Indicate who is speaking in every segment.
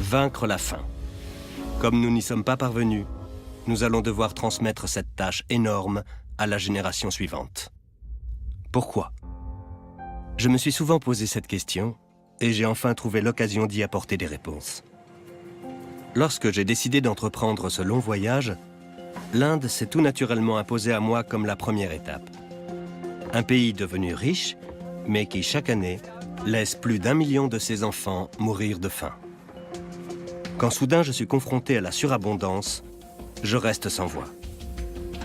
Speaker 1: vaincre la faim. Comme nous n'y sommes pas parvenus, nous allons devoir transmettre cette tâche énorme à la génération suivante. Pourquoi? Je me suis souvent posé cette question et j'ai enfin trouvé l'occasion d'y apporter des réponses. Lorsque j'ai décidé d'entreprendre ce long voyage, l'Inde s'est tout naturellement imposée à moi comme la première étape. Un pays devenu riche, mais qui chaque année laisse plus d'1 million de ses enfants mourir de faim. Quand soudain je suis confronté à la surabondance, je reste sans voix.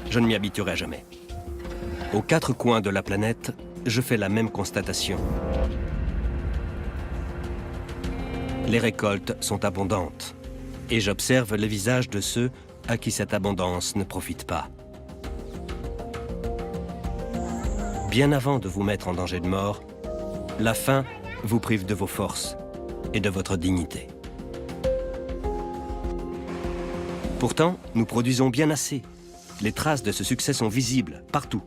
Speaker 1: Je ne m'y habituerai jamais. Aux 4 coins de la planète, je fais la même constatation. Les récoltes sont abondantes et j'observe les visages de ceux à qui cette abondance ne profite pas. Bien avant de vous mettre en danger de mort, la faim vous prive de vos forces et de votre dignité. Pourtant, nous produisons bien assez. Les traces de ce succès sont visibles partout.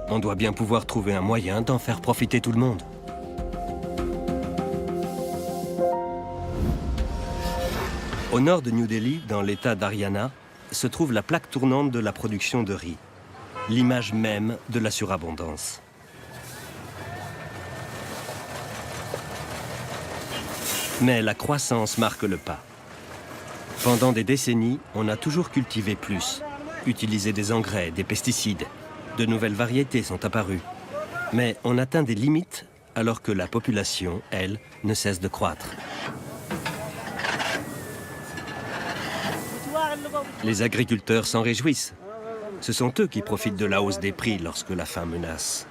Speaker 1: On doit bien pouvoir trouver un moyen d'en faire profiter tout le monde. Au nord de New Delhi, dans l'état d'Haryana, se trouve la plaque tournante de la production de riz, l'image même de la surabondance. Mais la croissance marque le pas. Pendant des décennies, on a toujours cultivé plus, utilisé des engrais, des pesticides. De nouvelles variétés sont apparues. Mais on atteint des limites alors que la population, elle, ne cesse de croître. Les agriculteurs s'en réjouissent. Ce sont eux qui profitent de la hausse des prix lorsque la faim menace.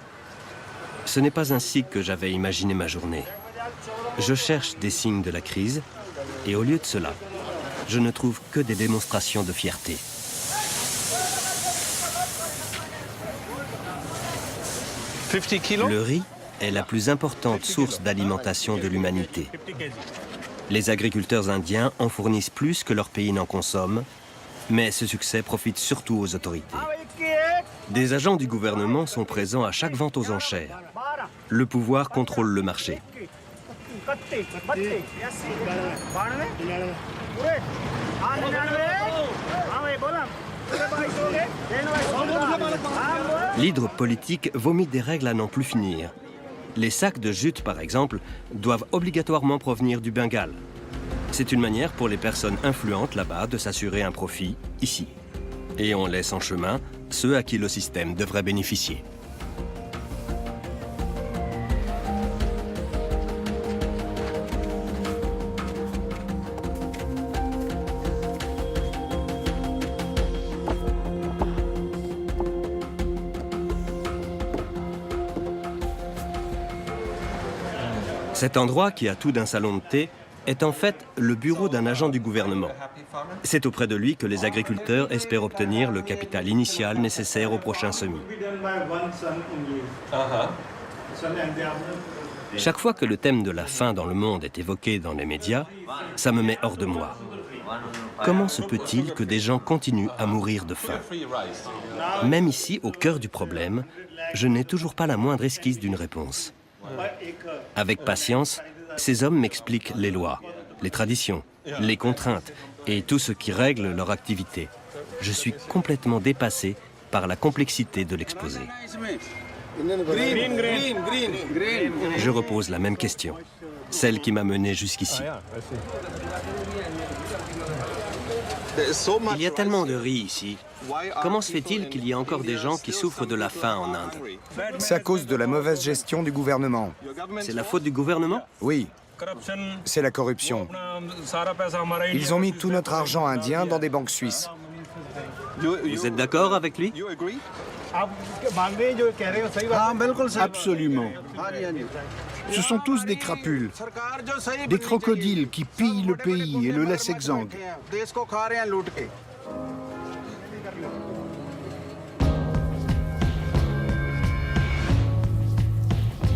Speaker 1: Ce n'est pas ainsi que j'avais imaginé ma journée. Je cherche des signes de la crise et au lieu de cela, je ne trouve que des démonstrations de fierté. Le riz est la plus importante source d'alimentation de l'humanité. Les agriculteurs indiens en fournissent plus que leur pays n'en consomme, mais ce succès profite surtout aux autorités. Des agents du gouvernement sont présents à chaque vente aux enchères. Le pouvoir contrôle le marché. L'hydre politique vomit des règles à n'en plus finir. Les sacs de jute, par exemple, doivent obligatoirement provenir du Bengale. C'est une manière pour les personnes influentes là-bas de s'assurer un profit ici. Et on laisse en chemin ceux à qui le système devrait bénéficier. Cet endroit, qui a tout d'un salon de thé, est en fait le bureau d'un agent du gouvernement. C'est auprès de lui que les agriculteurs espèrent obtenir le capital initial nécessaire au prochain semis. Chaque fois que le thème de la faim dans le monde est évoqué dans les médias, ça me met hors de moi. Comment se peut-il que des gens continuent à mourir de faim? Même ici, au cœur du problème, je n'ai toujours pas la moindre esquisse d'une réponse. Avec patience, ces hommes m'expliquent les lois, les traditions, les contraintes et tout ce qui règle leur activité. Je suis complètement dépassé par la complexité de l'exposé. Je repose la même question, celle qui m'a mené jusqu'ici. Il y a tellement de riz ici. Comment se fait-il qu'il y ait encore des gens qui souffrent de la faim en Inde?
Speaker 2: C'est à cause de la mauvaise gestion du gouvernement.
Speaker 1: C'est la faute du gouvernement?
Speaker 2: Oui, c'est la corruption. Ils ont mis tout notre argent indien dans des banques suisses.
Speaker 1: Vous êtes d'accord avec lui?
Speaker 2: Absolument. Ce sont tous des crapules, des crocodiles qui pillent le pays et le laissent exsangue.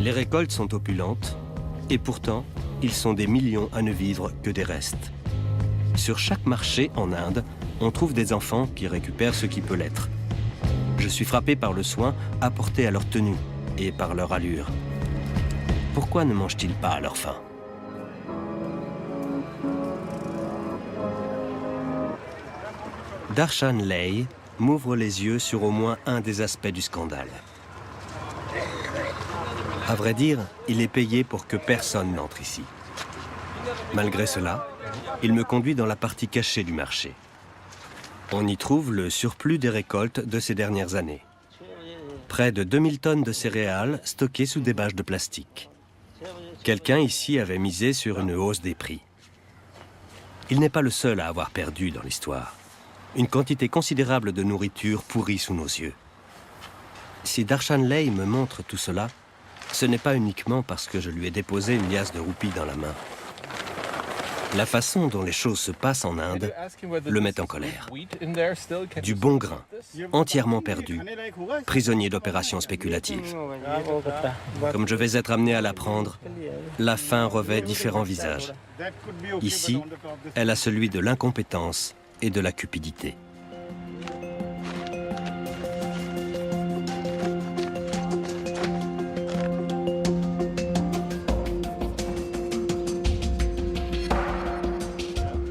Speaker 1: Les récoltes sont opulentes, et pourtant, ils sont des millions à ne vivre que des restes. Sur chaque marché en Inde, on trouve des enfants qui récupèrent ce qui peut l'être. Je suis frappé par le soin apporté à leur tenue et par leur allure. Pourquoi ne mangent-ils pas à leur faim? Darshan Lay m'ouvre les yeux sur au moins un des aspects du scandale. À vrai dire, il est payé pour que personne n'entre ici. Malgré cela, il me conduit dans la partie cachée du marché. On y trouve le surplus des récoltes de ces dernières années. Près de 2000 tonnes de céréales stockées sous des bâches de plastique. Quelqu'un ici avait misé sur une hausse des prix. Il n'est pas le seul à avoir perdu dans l'histoire. Une quantité considérable de nourriture pourrit sous nos yeux. Si Darshan Lay me montre tout cela, ce n'est pas uniquement parce que je lui ai déposé une liasse de roupies dans la main. La façon dont les choses se passent en Inde le met en colère. Du bon grain, entièrement perdu, prisonnier d'opérations spéculatives. Comme je vais être amené à l'apprendre, la faim revêt différents visages. Ici, elle a celui de l'incompétence et de la cupidité.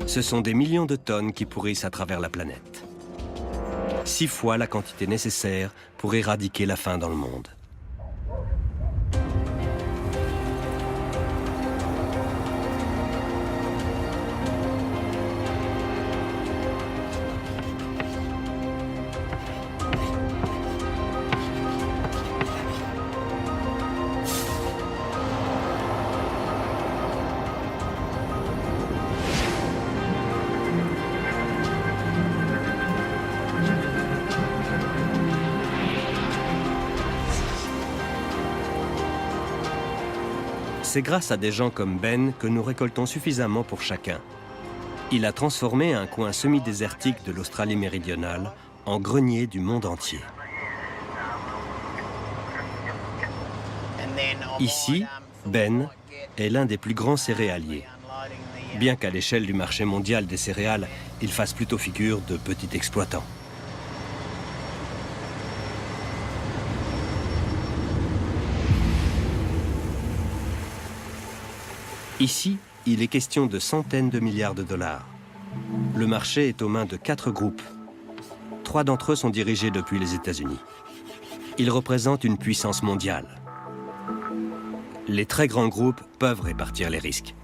Speaker 1: Ce sont des millions de tonnes qui pourrissent à travers la planète. 6 fois la quantité nécessaire pour éradiquer la faim dans le monde. C'est grâce à des gens comme Ben que nous récoltons suffisamment pour chacun. Il a transformé un coin semi-désertique de l'Australie méridionale en grenier du monde entier. Ici, Ben est l'un des plus grands céréaliers. Bien qu'à l'échelle du marché mondial des céréales, il fasse plutôt figure de petit exploitant. Ici, il est question de centaines de milliards de dollars. Le marché est aux mains de 4 groupes. 3 d'entre eux sont dirigés depuis les États-Unis. Ils représentent une puissance mondiale. Les très grands groupes peuvent répartir les risques.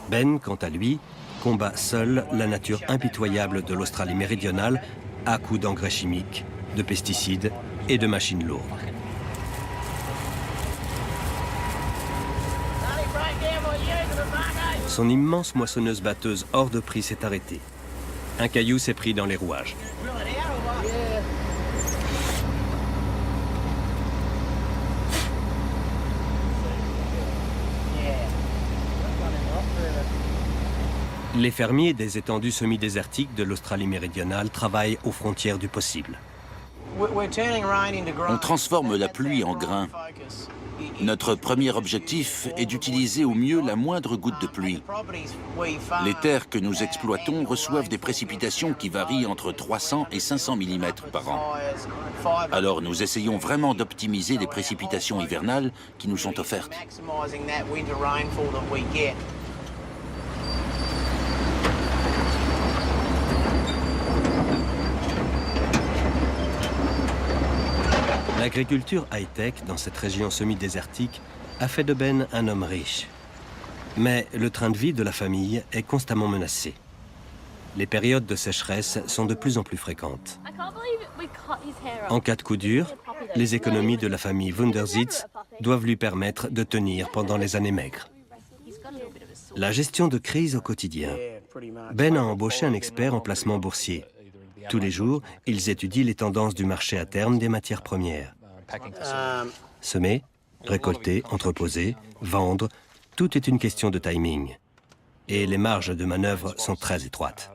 Speaker 1: Ben, quant à lui, combat seul la nature impitoyable de l'Australie méridionale à coups d'engrais chimiques, de pesticides et de machines lourdes. Son immense moissonneuse-batteuse hors de prix s'est arrêtée. Un caillou s'est pris dans les rouages. Les fermiers des étendues semi-désertiques de l'Australie méridionale travaillent aux frontières du possible.
Speaker 3: On transforme la pluie en grains. Notre premier objectif est d'utiliser au mieux la moindre goutte de pluie. Les terres que nous exploitons reçoivent des précipitations qui varient entre 300 et 500 mm par an. Alors nous essayons vraiment d'optimiser les précipitations hivernales qui nous sont offertes.
Speaker 1: L'agriculture high-tech dans cette région semi-désertique a fait de Ben un homme riche. Mais le train de vie de la famille est constamment menacé. Les périodes de sécheresse sont de plus en plus fréquentes. En cas de coup dur, les économies de la famille Wundersitz doivent lui permettre de tenir pendant les années maigres. La gestion de crise au quotidien. Ben a embauché un expert en placement boursier. Tous les jours, ils étudient les tendances du marché à terme des matières premières. Semer, récolter, entreposer, vendre, tout est une question de timing. Et les marges de manœuvre sont très étroites.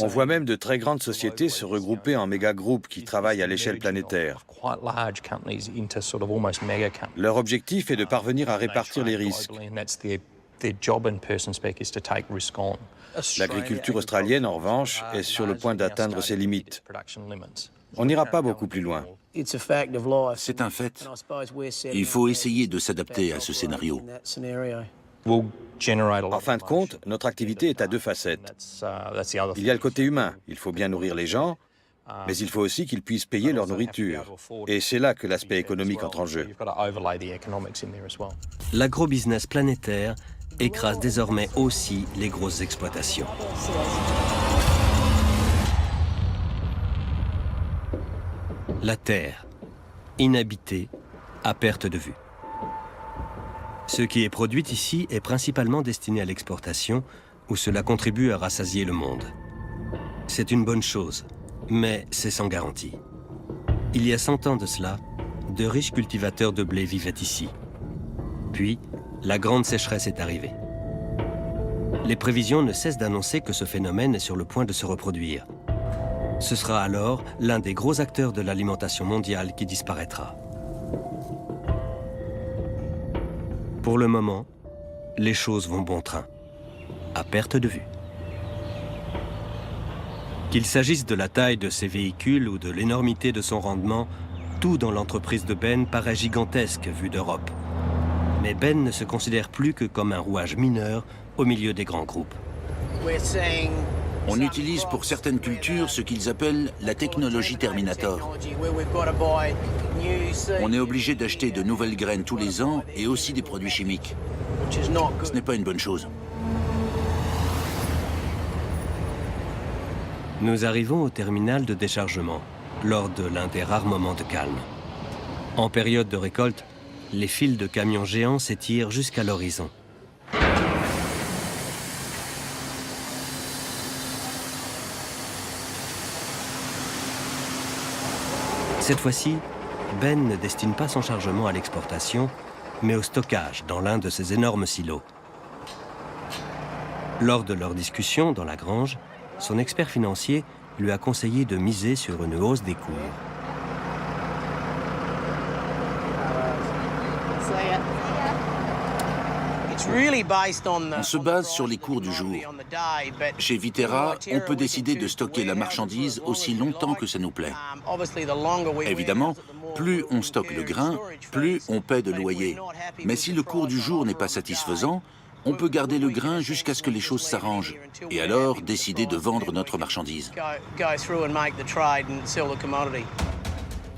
Speaker 4: On voit même de très grandes sociétés se regrouper en méga-groupes qui travaillent à l'échelle planétaire. Leur objectif est de parvenir à répartir les risques. L'agriculture australienne, en revanche, est sur le point d'atteindre ses limites. On n'ira pas beaucoup plus loin.
Speaker 3: C'est un fait. Il faut essayer de s'adapter à ce scénario.
Speaker 4: En fin de compte, notre activité est à deux facettes. Il y a le côté humain, il faut bien nourrir les gens, mais il faut aussi qu'ils puissent payer leur nourriture. Et c'est là que l'aspect économique entre en jeu.
Speaker 1: L'agrobusiness planétaire écrase désormais aussi les grosses exploitations. La terre, inhabitée, à perte de vue. Ce qui est produit ici est principalement destiné à l'exportation, où cela contribue à rassasier le monde. C'est une bonne chose, mais c'est sans garantie. Il y a 100 ans de cela, de riches cultivateurs de blé vivaient ici. Puis, la grande sécheresse est arrivée. Les prévisions ne cessent d'annoncer que ce phénomène est sur le point de se reproduire. Ce sera alors l'un des gros acteurs de l'alimentation mondiale qui disparaîtra. Pour le moment, les choses vont bon train, à perte de vue. Qu'il s'agisse de la taille de ses véhicules ou de l'énormité de son rendement, tout dans l'entreprise de Ben paraît gigantesque vu d'Europe. Mais Ben ne se considère plus que comme un rouage mineur au milieu des grands groupes.
Speaker 3: On utilise pour certaines cultures ce qu'ils appellent la technologie Terminator. On est obligé d'acheter de nouvelles graines tous les ans et aussi des produits chimiques. Ce n'est pas une bonne chose.
Speaker 1: Nous arrivons au terminal de déchargement, lors de l'un des rares moments de calme. En période de récolte, les files de camions géants s'étirent jusqu'à l'horizon. Cette fois-ci, Ben ne destine pas son chargement à l'exportation, mais au stockage dans l'un de ces énormes silos. Lors de leur discussion dans la grange, son expert financier lui a conseillé de miser sur une hausse des cours.
Speaker 3: On se base sur les cours du jour. Chez Viterra, on peut décider de stocker la marchandise aussi longtemps que ça nous plaît. Évidemment, plus on stocke le grain, plus on paie de loyer. Mais si le cours du jour n'est pas satisfaisant, on peut garder le grain jusqu'à ce que les choses s'arrangent et alors décider de vendre notre marchandise.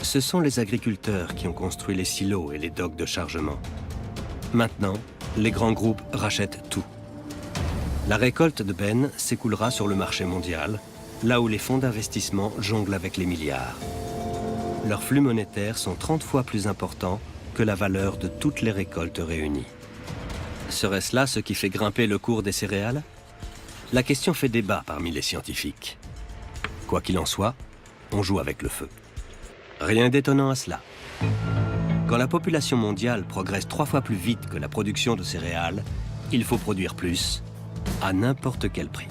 Speaker 1: Ce sont les agriculteurs qui ont construit les silos et les docks de chargement. Maintenant, les grands groupes rachètent tout. La récolte de Ben s'écoulera sur le marché mondial, là où les fonds d'investissement jonglent avec les milliards. Leurs flux monétaires sont 30 fois plus importants que la valeur de toutes les récoltes réunies. Serait-ce là ce qui fait grimper le cours des céréales? La question fait débat parmi les scientifiques. Quoi qu'il en soit, on joue avec le feu. Rien d'étonnant à cela. Quand la population mondiale progresse 3 fois plus vite que la production de céréales, il faut produire plus, à n'importe quel prix.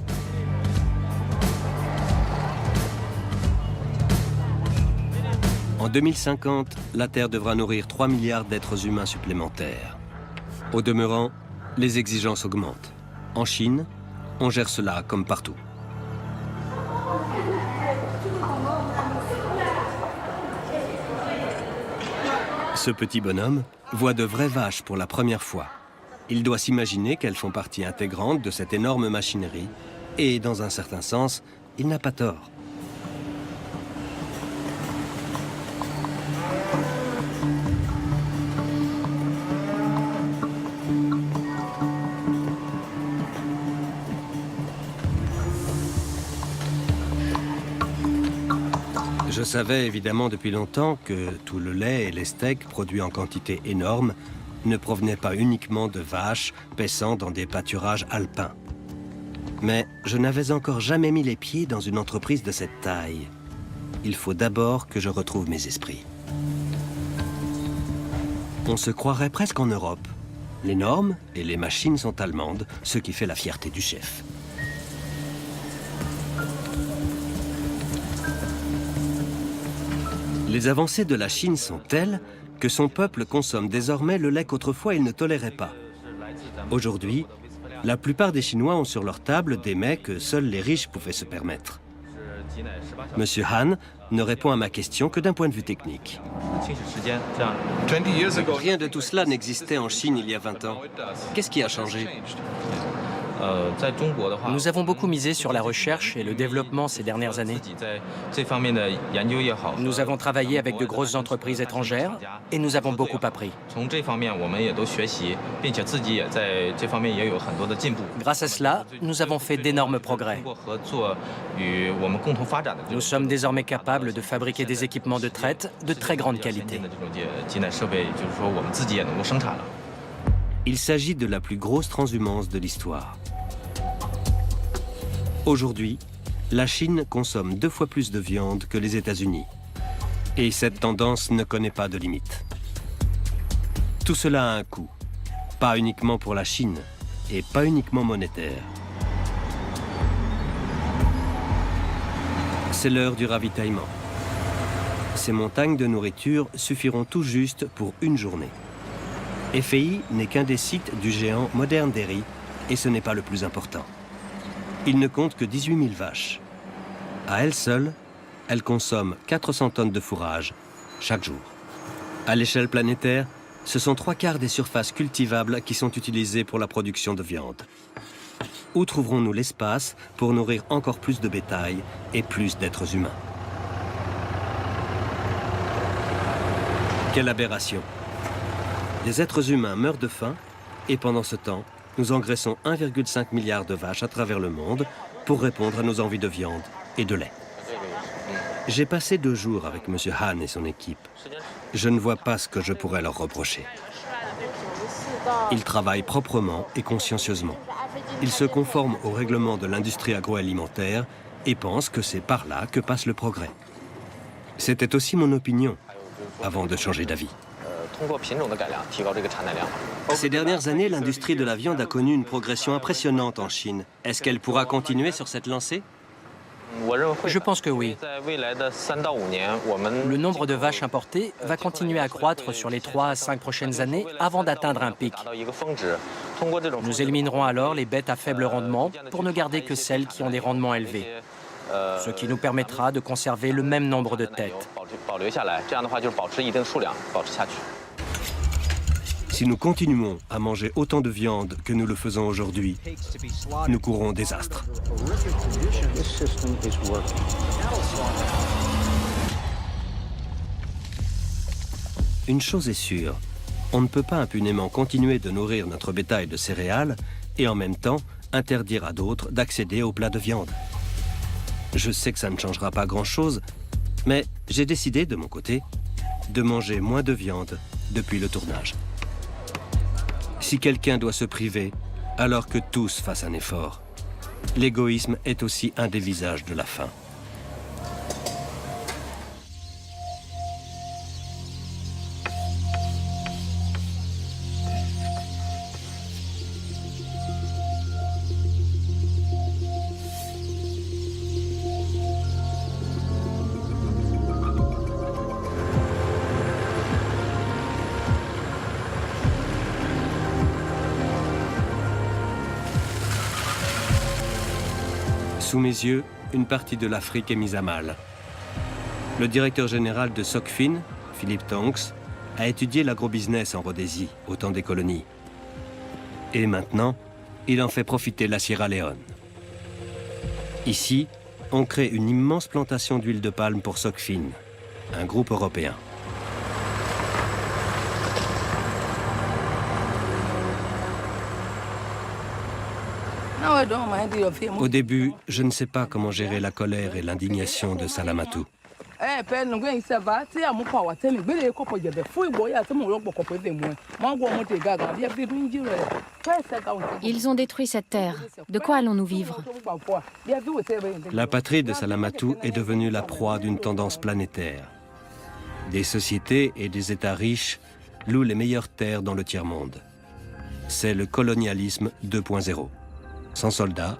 Speaker 1: En 2050, la Terre devra nourrir 3 milliards d'êtres humains supplémentaires. Au demeurant, les exigences augmentent. En Chine, on gère cela comme partout. Ce petit bonhomme voit de vraies vaches pour la première fois. Il doit s'imaginer qu'elles font partie intégrante de cette énorme machinerie et, dans un certain sens, il n'a pas tort. Je savais évidemment depuis longtemps que tout le lait et les steaks produits en quantité énorme ne provenaient pas uniquement de vaches paissant dans des pâturages alpins. Mais je n'avais encore jamais mis les pieds dans une entreprise de cette taille. Il faut d'abord que je retrouve mes esprits. On se croirait presque en Europe. Les normes et les machines sont allemandes, ce qui fait la fierté du chef. Les avancées de la Chine sont telles que son peuple consomme désormais le lait qu'autrefois il ne tolérait pas. Aujourd'hui, la plupart des Chinois ont sur leur table des mets que seuls les riches pouvaient se permettre. Monsieur Han ne répond à ma question que d'un point de vue technique. Rien de tout cela n'existait en Chine il y a 20 ans. Qu'est-ce qui a changé?
Speaker 5: Nous avons beaucoup misé sur la recherche et le développement ces dernières années. Nous avons travaillé avec de grosses entreprises étrangères et nous avons beaucoup appris. Grâce à cela, nous avons fait d'énormes progrès. Nous sommes désormais capables de fabriquer des équipements de traite de très grande qualité.
Speaker 1: Il s'agit de la plus grosse transhumance de l'histoire. Aujourd'hui, la Chine consomme 2 fois plus de viande que les États-Unis. Et cette tendance ne connaît pas de limite. Tout cela a un coût, pas uniquement pour la Chine, et pas uniquement monétaire. C'est l'heure du ravitaillement. Ces montagnes de nourriture suffiront tout juste pour une journée. Efei n'est qu'un des sites du géant Modern Dairy, et ce n'est pas le plus important. Il ne compte que 18 000 vaches. À elle seule, elle consomme 400 tonnes de fourrage chaque jour. À l'échelle planétaire, ce sont 3/4 des surfaces cultivables qui sont utilisées pour la production de viande. Où trouverons-nous l'espace pour nourrir encore plus de bétail et plus d'êtres humains? Quelle aberration! Les êtres humains meurent de faim et pendant ce temps, nous engraissons 1,5 milliard de vaches à travers le monde pour répondre à nos envies de viande et de lait. J'ai passé 2 jours avec M. Han et son équipe. Je ne vois pas ce que je pourrais leur reprocher. Ils travaillent proprement et consciencieusement. Ils se conforment aux règlements de l'industrie agroalimentaire et pensent que c'est par là que passe le progrès. C'était aussi mon opinion avant de changer d'avis. Ces dernières années, l'industrie de la viande a connu une progression impressionnante en Chine. Est-ce qu'elle pourra continuer sur cette lancée?
Speaker 5: Je pense que oui. Le nombre de vaches importées va continuer à croître sur les 3 à 5 prochaines années avant d'atteindre un pic. Nous éliminerons alors les bêtes à faible rendement pour ne garder que celles qui ont des rendements élevés, ce qui nous permettra de conserver le même nombre de têtes.
Speaker 1: Si nous continuons à manger autant de viande que nous le faisons aujourd'hui, nous courrons au désastre. Une chose est sûre, on ne peut pas impunément continuer de nourrir notre bétail de céréales et en même temps interdire à d'autres d'accéder aux plats de viande. Je sais que ça ne changera pas grand-chose, mais j'ai décidé de mon côté de manger moins de viande depuis le tournage. Si quelqu'un doit se priver, alors que tous fassent un effort. L'égoïsme est aussi un des visages de la faim. Sous mes yeux, une partie de l'Afrique est mise à mal. Le directeur général de Socfin, Philippe Tonks, a étudié l'agrobusiness en Rhodésie, au temps des colonies. Et maintenant, il en fait profiter la Sierra Leone. Ici, on crée une immense plantation d'huile de palme pour Socfin, un groupe européen. Au début, je ne sais pas comment gérer la colère et l'indignation de Salamatou.
Speaker 6: Ils ont détruit cette terre. De quoi allons-nous vivre?
Speaker 1: La patrie de Salamatou est devenue la proie d'une tendance planétaire. Des sociétés et des États riches louent les meilleures terres dans le tiers-monde. C'est le colonialisme 2.0. Sans soldats,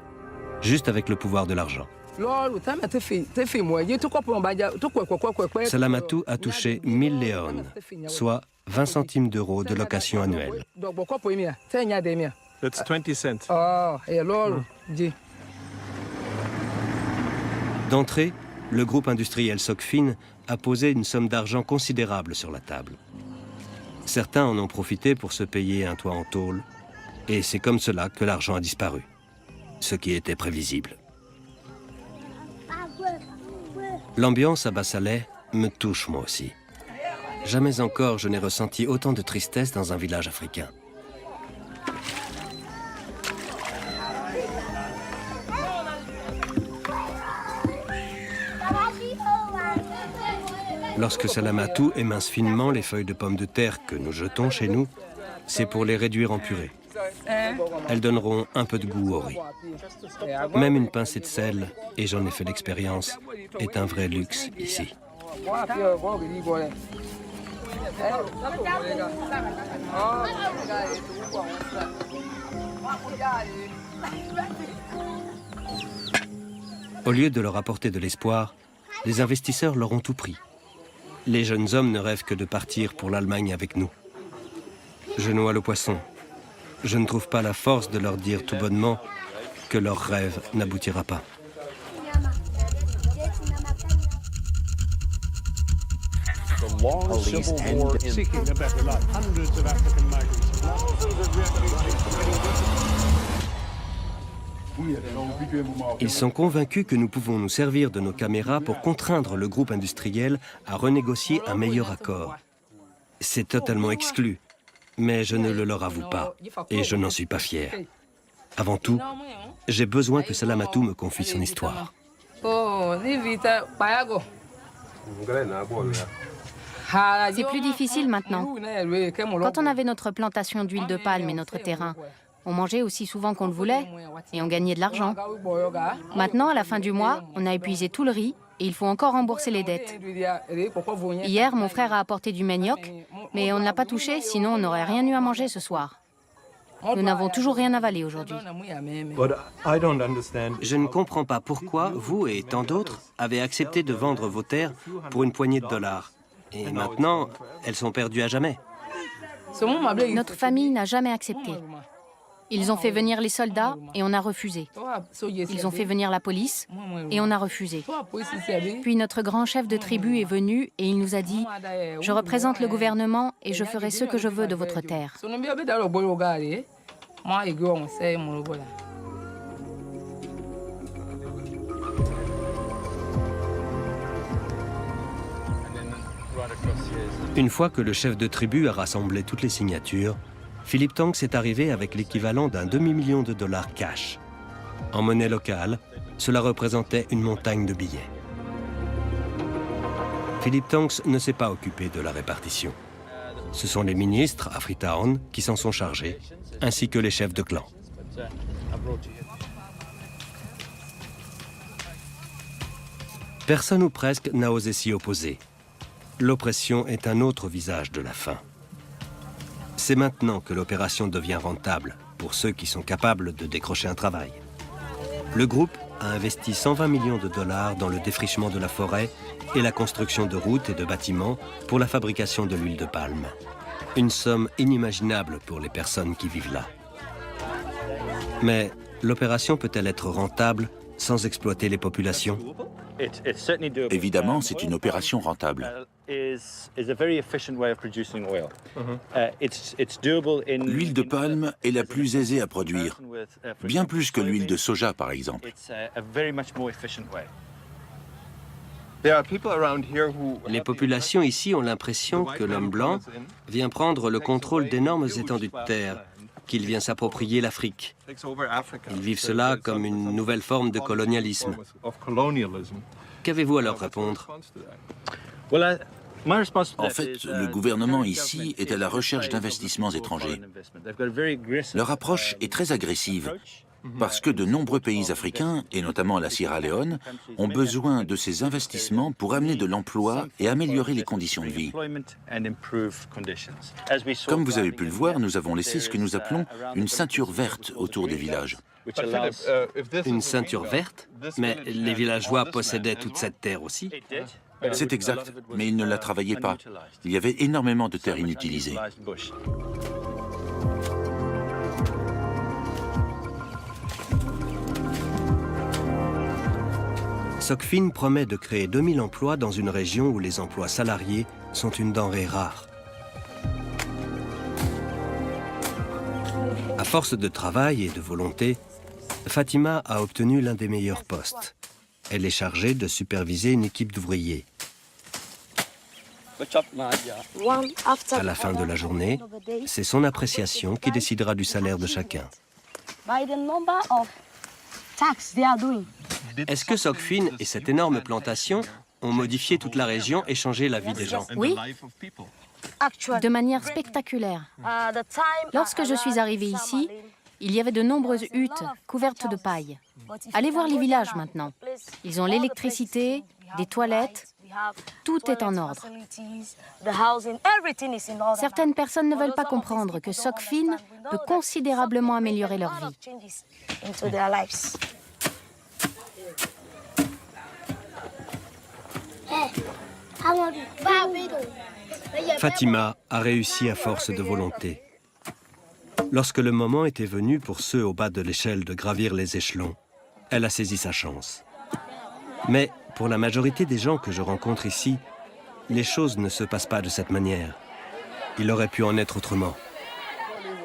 Speaker 1: juste avec le pouvoir de l'argent. Salamatou a touché 1000 léones, soit 20 centimes d'euros de location annuelle.
Speaker 7: That's 20 cents.
Speaker 1: D'entrée, le groupe industriel Socfin a posé une somme d'argent considérable sur la table. Certains en ont profité pour se payer un toit en tôle, et c'est comme cela que l'argent a disparu, ce qui était prévisible. L'ambiance à Bassaleh me touche moi aussi. Jamais encore je n'ai ressenti autant de tristesse dans un village africain. Lorsque Salamatou émince finement les feuilles de pommes de terre que nous jetons chez nous, c'est pour les réduire en purée. Elles donneront un peu de goût au riz. Même une pincée de sel, et j'en ai fait l'expérience, est un vrai luxe ici. Au lieu de leur apporter de l'espoir, les investisseurs leur ont tout pris. Les jeunes hommes ne rêvent que de partir pour l'Allemagne avec nous. Je noie le poisson. Je ne trouve pas la force de leur dire tout bonnement que leur rêve n'aboutira pas. Ils sont convaincus que nous pouvons nous servir de nos caméras pour contraindre le groupe industriel à renégocier un meilleur accord. C'est totalement exclu, mais je ne le leur avoue pas, et je n'en suis pas fier. Avant tout, j'ai besoin que Salamatou me confie son histoire.
Speaker 6: C'est plus difficile maintenant. Quand on avait notre plantation d'huile de palme et notre terrain, on mangeait aussi souvent qu'on le voulait et on gagnait de l'argent. Maintenant, à la fin du mois, on a épuisé tout le riz et il faut encore rembourser les dettes. Hier, mon frère a apporté du manioc, mais on ne l'a pas touché, sinon on n'aurait rien eu à manger ce soir. Nous n'avons toujours rien avalé aujourd'hui.
Speaker 1: Je ne comprends pas pourquoi vous et tant d'autres avez accepté de vendre vos terres pour une poignée de dollars. Et maintenant, elles sont perdues à jamais.
Speaker 6: Notre famille n'a jamais accepté. Ils ont fait venir les soldats et on a refusé. Ils ont fait venir la police et on a refusé. Puis notre grand chef de tribu est venu et il nous a dit « Je représente le gouvernement et je ferai ce que je veux de votre terre. »
Speaker 1: Une fois que le chef de tribu a rassemblé toutes les signatures, Philippe Tanks est arrivé avec l'équivalent d'un demi-million de dollars cash. En monnaie locale, cela représentait une montagne de billets. Philippe Tanks ne s'est pas occupé de la répartition. Ce sont les ministres à Freetown qui s'en sont chargés, ainsi que les chefs de clan. Personne ou presque n'a osé s'y opposer. L'oppression est un autre visage de la faim. C'est maintenant que l'opération devient rentable pour ceux qui sont capables de décrocher un travail. Le groupe a investi 120 millions de dollars dans le défrichement de la forêt et la construction de routes et de bâtiments pour la fabrication de l'huile de palme. Une somme inimaginable pour les personnes qui vivent là. Mais l'opération peut-elle être rentable sans exploiter les populations?
Speaker 3: Évidemment, c'est une opération rentable. L'huile de palme est la plus aisée à produire, bien plus que l'huile de soja, par exemple.
Speaker 1: Les populations ici ont l'impression que l'homme blanc vient prendre le contrôle d'énormes étendues de terre, qu'il vient s'approprier l'Afrique. Ils vivent cela comme une nouvelle forme de colonialisme. Qu'avez-vous à leur répondre?
Speaker 3: En fait, le gouvernement ici est à la recherche d'investissements étrangers. Leur approche est très agressive, parce que de nombreux pays africains, et notamment la Sierra Leone, ont besoin de ces investissements pour amener de l'emploi et améliorer les conditions de vie. Comme vous avez pu le voir, nous avons laissé ce que nous appelons une ceinture verte autour des villages.
Speaker 1: Une ceinture verte? Mais les villageois possédaient toute cette terre aussi.
Speaker 3: C'est exact, mais ils ne la travaillaient pas. Il y avait énormément de terres inutilisées.
Speaker 1: Sokfin promet de créer 2000 emplois dans une région où les emplois salariés sont une denrée rare. À force de travail et de volonté, Fatima a obtenu l'un des meilleurs postes. Elle est chargée de superviser une équipe d'ouvriers. À la fin de la journée, c'est son appréciation qui décidera du salaire de chacun. Est-ce que Sokfin et cette énorme plantation ont modifié toute la région et changé la vie des gens?
Speaker 6: Oui, de manière spectaculaire. Lorsque je suis arrivée ici, il y avait de nombreuses huttes couvertes de paille. Allez voir les villages maintenant. Ils ont l'électricité, des toilettes, tout est en ordre. Certaines personnes ne veulent pas comprendre que Sokfin peut considérablement améliorer leur vie.
Speaker 1: Fatima a réussi à force de volonté. Lorsque le moment était venu pour ceux au bas de l'échelle de gravir les échelons, elle a saisi sa chance. Mais pour la majorité des gens que je rencontre ici, les choses ne se passent pas de cette manière. Il aurait pu en être autrement.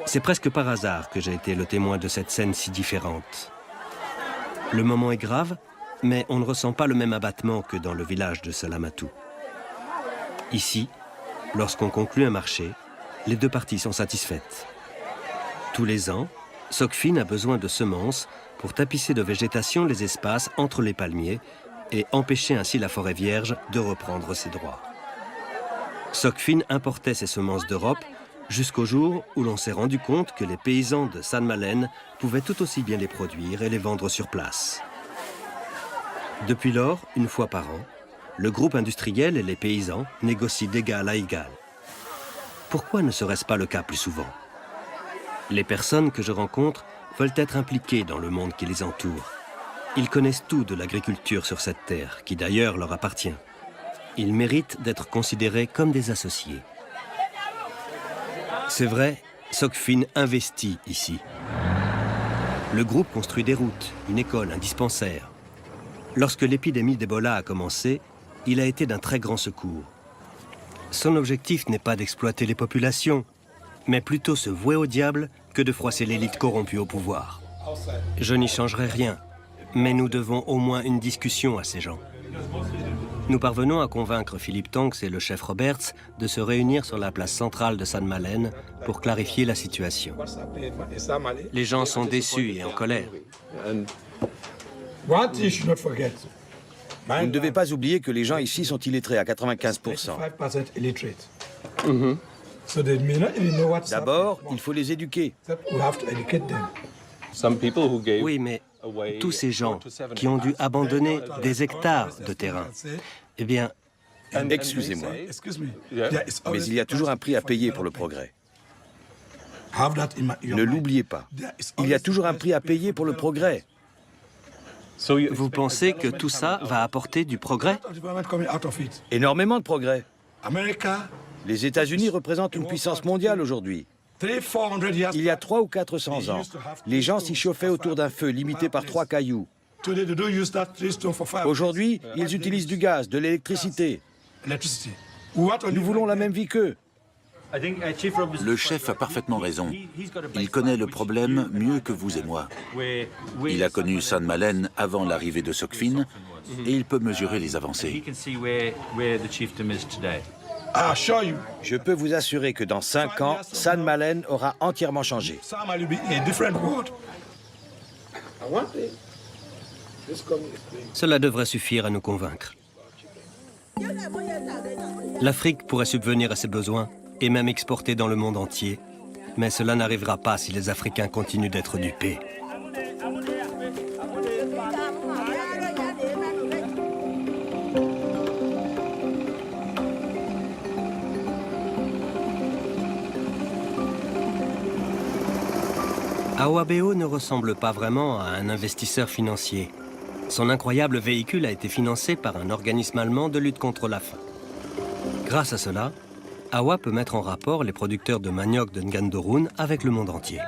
Speaker 1: C'est presque par hasard que j'ai été le témoin de cette scène si différente. Le moment est grave, mais on ne ressent pas le même abattement que dans le village de Salamatou. Ici, lorsqu'on conclut un marché, les deux parties sont satisfaites. Tous les ans, Sokfin a besoin de semences pour tapisser de végétation les espaces entre les palmiers et empêcher ainsi la forêt vierge de reprendre ses droits. Sokfin importait ses semences d'Europe jusqu'au jour où l'on s'est rendu compte que les paysans de San Malen pouvaient tout aussi bien les produire et les vendre sur place. Depuis lors, une fois par an, le groupe industriel et les paysans négocient d'égal à égal. Pourquoi ne serait-ce pas le cas plus souvent? Les personnes que je rencontre veulent être impliquées dans le monde qui les entoure. Ils connaissent tout de l'agriculture sur cette terre, qui d'ailleurs leur appartient. Ils méritent d'être considérés comme des associés. C'est vrai, Sokfin investit ici. Le groupe construit des routes, une école, un dispensaire. Lorsque l'épidémie d'Ebola a commencé, il a été d'un très grand secours. Son objectif n'est pas d'exploiter les populations, mais plutôt se vouer au diable que de froisser l'élite corrompue au pouvoir. Je n'y changerai rien, mais nous devons au moins une discussion à ces gens. Nous parvenons à convaincre Philippe Tonks et le chef Roberts de se réunir sur la place centrale de San Malen pour clarifier la situation. Les gens sont déçus et en colère.
Speaker 4: Vous ne devez pas oublier que les gens ici sont illettrés à 95%. D'abord, il faut les éduquer.
Speaker 1: Oui, mais tous ces gens qui ont dû abandonner des hectares de terrain, eh bien...
Speaker 4: Excusez-moi, mais il y a toujours un prix à payer pour le progrès. Ne l'oubliez pas. Il y a toujours un prix à payer pour le progrès.
Speaker 1: Vous pensez que tout ça va apporter du progrès?
Speaker 4: Énormément de progrès. Les États-Unis représentent une puissance mondiale aujourd'hui. Il y a 300 ou 400 ans, les gens s'y chauffaient autour d'un feu limité par 3 cailloux. Aujourd'hui, ils utilisent du gaz, de l'électricité. Nous voulons la même vie qu'eux.
Speaker 3: Le chef a parfaitement raison. Il connaît le problème mieux que vous et moi. Il a connu San Malen avant l'arrivée de Sokfin et il peut mesurer les avancées.
Speaker 4: Je peux vous assurer que dans 5 ans, San Malen aura entièrement changé.
Speaker 1: Cela devrait suffire à nous convaincre. L'Afrique pourrait subvenir à ses besoins et même exporter dans le monde entier. Mais cela n'arrivera pas si les Africains continuent d'être dupés. Awabeo ne ressemble pas vraiment à un investisseur financier. Son incroyable véhicule a été financé par un organisme allemand de lutte contre la faim. Grâce à cela, Awa peut mettre en rapport les producteurs de manioc de Ngandorun avec le monde entier.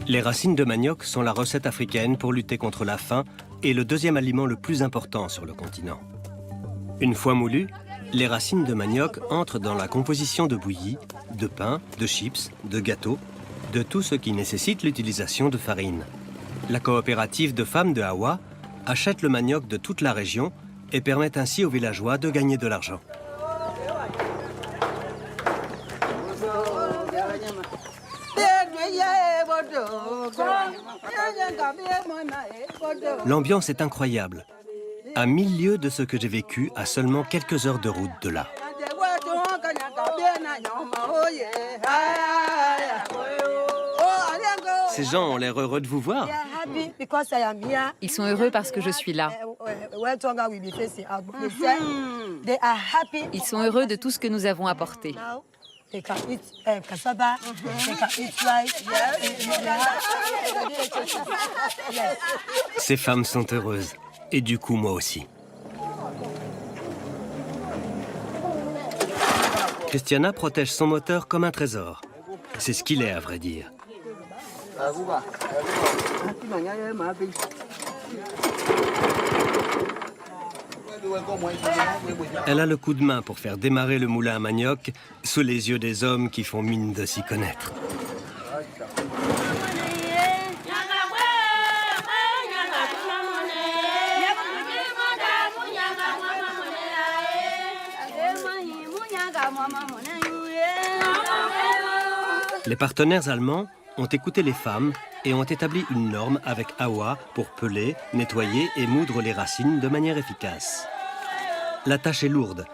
Speaker 1: Les racines de manioc sont la recette africaine pour lutter contre la faim et le deuxième aliment le plus important sur le continent. Une fois moulues, les racines de manioc entrent dans la composition de bouillies, de pain, de chips, de gâteaux, de tout ce qui nécessite l'utilisation de farine. La coopérative de femmes de Awa achète le manioc de toute la région et permet ainsi aux villageois de gagner de l'argent. L'ambiance est incroyable. À 1000 lieues de ce que j'ai vécu, à seulement quelques heures de route de là. Ces gens ont l'air heureux de vous voir.
Speaker 7: Ils sont heureux parce que je suis là. Ils sont heureux de tout ce que nous avons apporté.
Speaker 1: Ces femmes sont heureuses. Et du coup, moi aussi. Christiana protège son moteur comme un trésor. C'est ce qu'il est, à vrai dire. Elle a le coup de main pour faire démarrer le moulin à manioc sous les yeux des hommes qui font mine de s'y connaître. Les partenaires allemands ont écouté les femmes et ont établi une norme avec Awa pour peler, nettoyer et moudre les racines de manière efficace. La tâche est lourde.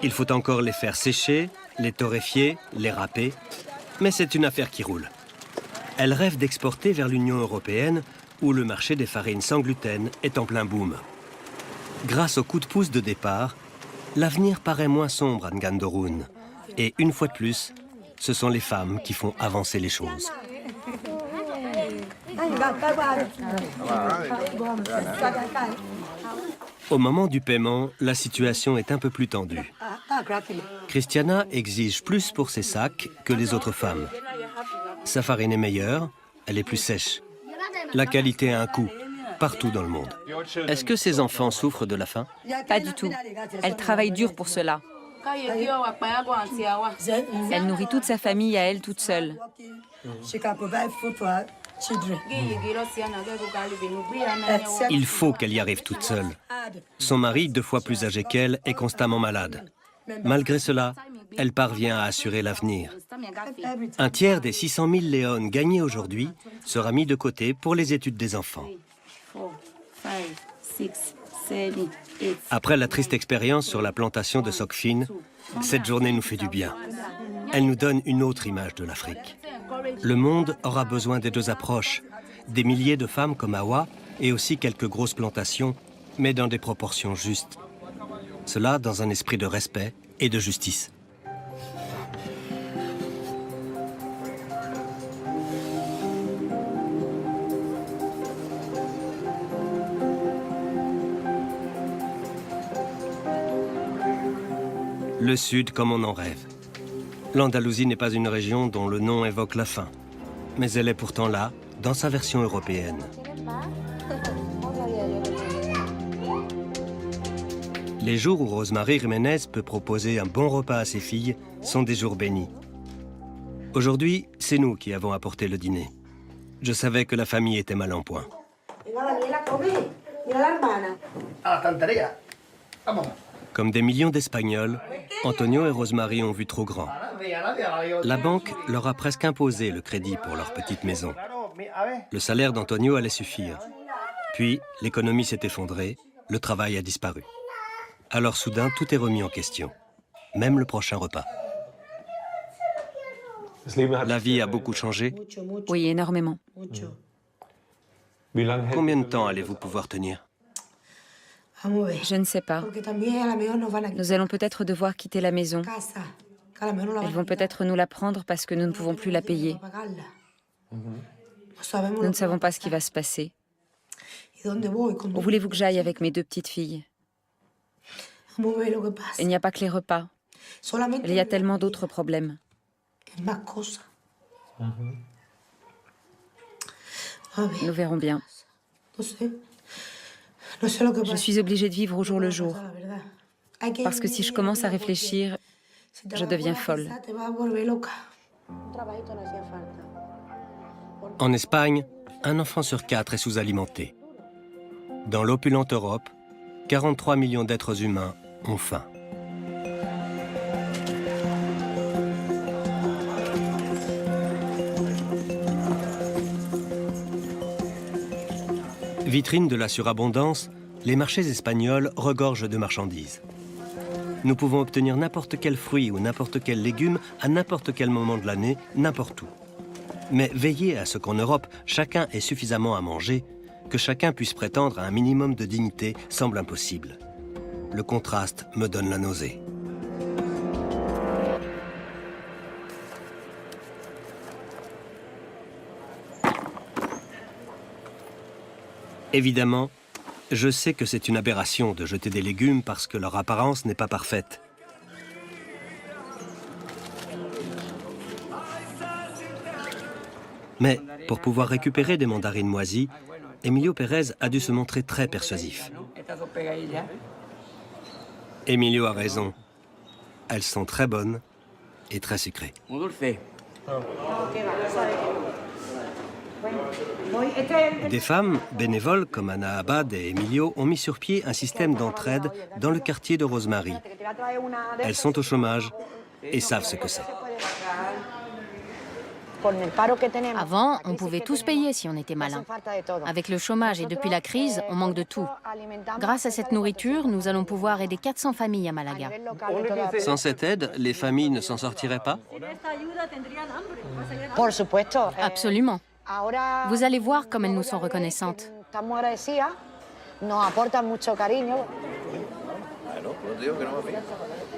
Speaker 1: Il faut encore les faire sécher, les torréfier, les râper, mais c'est une affaire qui roule. Elle rêve d'exporter vers l'Union européenne où le marché des farines sans gluten est en plein boom. Grâce au coup de pouce de départ, l'avenir paraît moins sombre à Ngandorun. Et une fois de plus, ce sont les femmes qui font avancer les choses. Au moment du paiement, la situation est un peu plus tendue. Christiana exige plus pour ses sacs que les autres femmes. Sa farine est meilleure, elle est plus sèche. La qualité a un coût, partout dans le monde. Est-ce que ces enfants souffrent de la faim?
Speaker 7: Pas du tout. Elle travaille dur pour cela. Elle nourrit toute sa famille à elle toute seule.
Speaker 1: Il faut qu'elle y arrive toute seule. Son mari, 2 fois plus âgé qu'elle, est constamment malade. Malgré cela, elle parvient à assurer l'avenir. Un tiers des 600 000 léones gagnés aujourd'hui sera mis de côté pour les études des enfants. Après la triste expérience sur la plantation de Sokfin, cette journée nous fait du bien. Elle nous donne une autre image de l'Afrique. Le monde aura besoin des deux approches, des milliers de femmes comme Awa et aussi quelques grosses plantations, mais dans des proportions justes. Cela dans un esprit de respect et de justice. Le Sud comme on en rêve. L'Andalousie n'est pas une région dont le nom évoque la faim, mais elle est pourtant là, dans sa version européenne. Les jours où Rosemary Jiménez peut proposer un bon repas à ses filles sont des jours bénis. Aujourd'hui, c'est nous qui avons apporté le dîner. Je savais que la famille était mal en point. Comme des millions d'Espagnols, Antonio et Rosemary ont vu trop grand. La banque leur a presque imposé le crédit pour leur petite maison. Le salaire d'Antonio allait suffire. Puis, l'économie s'est effondrée, le travail a disparu. Alors soudain, tout est remis en question. Même le prochain repas. La vie a beaucoup changé.
Speaker 7: Oui, énormément.
Speaker 1: Combien de temps allez-vous pouvoir tenir?
Speaker 7: Je ne sais pas. Nous allons peut-être devoir quitter la maison. Elles vont peut-être nous la prendre parce que nous ne pouvons plus la payer. Nous ne savons pas ce qui va se passer. Où voulez-vous que j'aille avec mes 2 petites filles? Il n'y a pas que les repas. Il y a tellement d'autres problèmes. Nous verrons bien. Je suis obligée de vivre au jour le jour. Parce que si je commence à réfléchir, je deviens folle.
Speaker 1: En Espagne, un enfant sur 4 est sous-alimenté. Dans l'opulente Europe, 43 millions d'êtres humains ont faim. Vitrine de la surabondance, les marchés espagnols regorgent de marchandises. Nous pouvons obtenir n'importe quel fruit ou n'importe quel légume à n'importe quel moment de l'année, n'importe où. Mais veiller à ce qu'en Europe, chacun ait suffisamment à manger, que chacun puisse prétendre à un minimum de dignité semble impossible. Le contraste me donne la nausée. Évidemment, je sais que c'est une aberration de jeter des légumes parce que leur apparence n'est pas parfaite. Mais pour pouvoir récupérer des mandarines moisies, Emilio Pérez a dû se montrer très persuasif. Emilio a raison. Elles sont très bonnes et très sucrées. Des femmes bénévoles comme Anna Abad et Emilio ont mis sur pied un système d'entraide dans le quartier de Rosemary. Elles sont au chômage et savent ce que c'est.
Speaker 6: Avant, on pouvait tous payer si on était malin. Avec le chômage et depuis la crise, on manque de tout. Grâce à cette nourriture, nous allons pouvoir aider 400 familles à Malaga.
Speaker 1: Sans cette aide, les familles ne s'en sortiraient pas?
Speaker 6: Absolument. Vous allez voir comme elles nous sont reconnaissantes.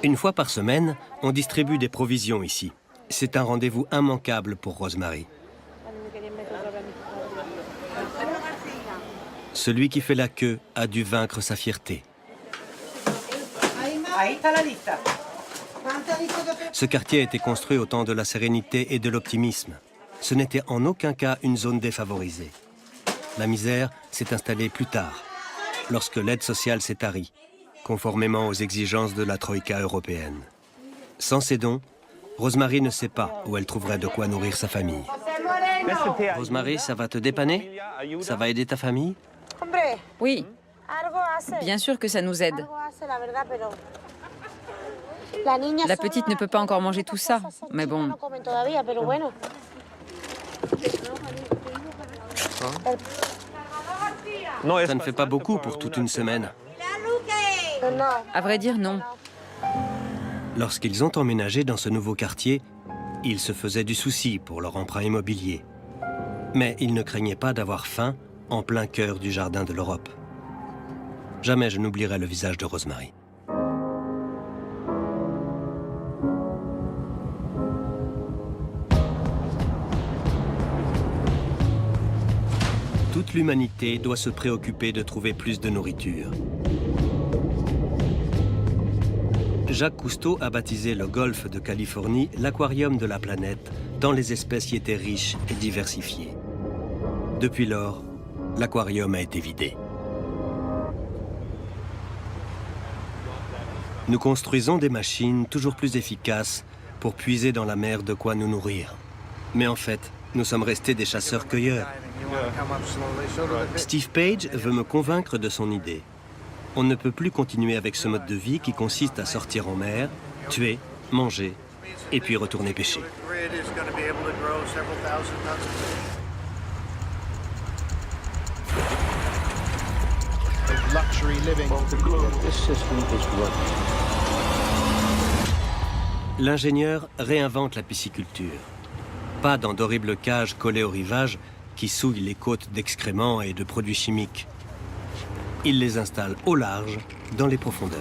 Speaker 1: Une fois par semaine, on distribue des provisions ici. C'est un rendez-vous immanquable pour Rosemary. Celui qui fait la queue a dû vaincre sa fierté. Ce quartier a été construit au temps de la sérénité et de l'optimisme. Ce n'était en aucun cas une zone défavorisée. La misère s'est installée plus tard, lorsque l'aide sociale s'est tarie, conformément aux exigences de la Troïka européenne. Sans ces dons, Rosemary ne sait pas où elle trouverait de quoi nourrir sa famille. Rosemary, ça va te dépanner? Ça va aider ta famille?
Speaker 7: Oui, bien sûr que ça nous aide. La petite ne peut pas encore manger tout ça, mais bon.
Speaker 1: Ça ne fait pas beaucoup pour toute une semaine.
Speaker 7: À vrai dire, non.
Speaker 1: Lorsqu'ils ont emménagé dans ce nouveau quartier, ils se faisaient du souci pour leur emprunt immobilier. Mais ils ne craignaient pas d'avoir faim en plein cœur du jardin de l'Europe. Jamais je n'oublierai le visage de Rosemary. Toute l'humanité doit se préoccuper de trouver plus de nourriture. Jacques Cousteau a baptisé le golfe de Californie l'aquarium de la planète, tant les espèces y étaient riches et diversifiées. Depuis lors, l'aquarium a été vidé. Nous construisons des machines toujours plus efficaces pour puiser dans la mer de quoi nous nourrir. Mais en fait, nous sommes restés des chasseurs-cueilleurs. Steve Page veut me convaincre de son idée. On ne peut plus continuer avec ce mode de vie qui consiste à sortir en mer, tuer, manger, et puis retourner pêcher. L'ingénieur réinvente la pisciculture. Pas dans d'horribles cages collées au rivage qui souillent les côtes d'excréments et de produits chimiques. Il les installe au large, dans les profondeurs.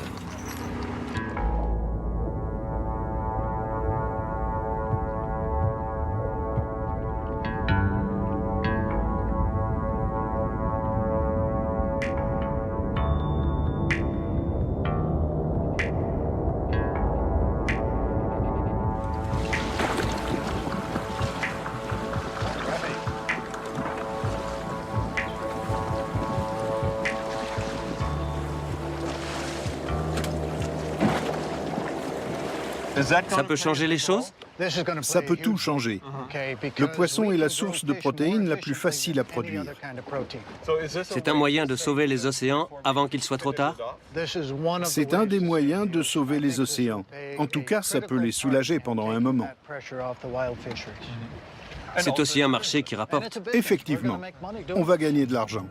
Speaker 1: Ça peut changer les choses?
Speaker 2: Ça peut tout changer. Le poisson est la source de protéines la plus facile à produire.
Speaker 1: C'est un moyen de sauver les océans avant qu'il soit trop tard?
Speaker 2: C'est un des moyens de sauver les océans. En tout cas, ça peut les soulager pendant un moment.
Speaker 1: C'est aussi un marché qui rapporte.
Speaker 2: Effectivement, on va gagner de l'argent.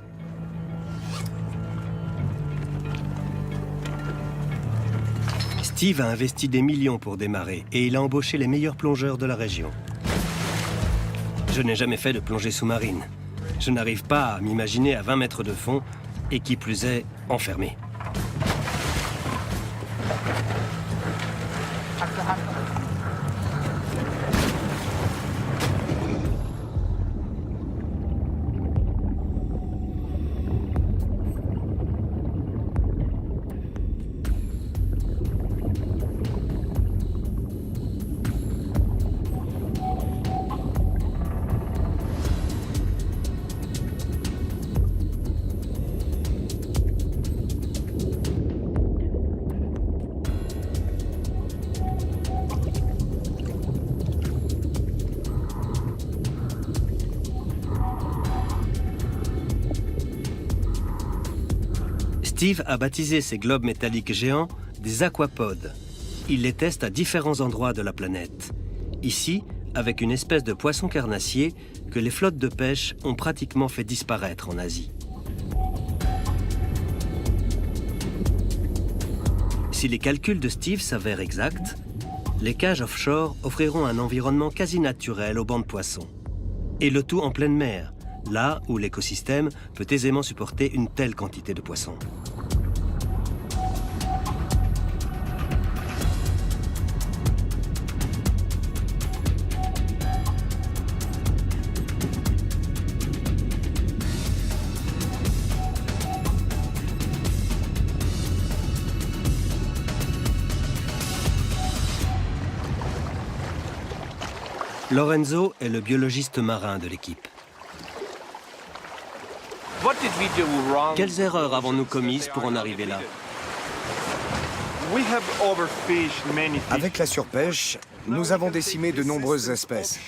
Speaker 1: Steve a investi des millions pour démarrer et il a embauché les meilleurs plongeurs de la région. Je n'ai jamais fait de plongée sous-marine. Je n'arrive pas à m'imaginer à 20 mètres de fond et qui plus est, enfermé. Steve a baptisé ces globes métalliques géants des aquapodes. Il les teste à différents endroits de la planète. Ici, avec une espèce de poisson carnassier que les flottes de pêche ont pratiquement fait disparaître en Asie. Si les calculs de Steve s'avèrent exacts, les cages offshore offriront un environnement quasi naturel aux bancs de poissons. Et le tout en pleine mer, là où l'écosystème peut aisément supporter une telle quantité de poissons. Lorenzo est le biologiste marin de l'équipe. Quelles erreurs avons-nous commises pour en arriver là?
Speaker 8: Avec la surpêche, nous avons décimé de nombreuses espèces.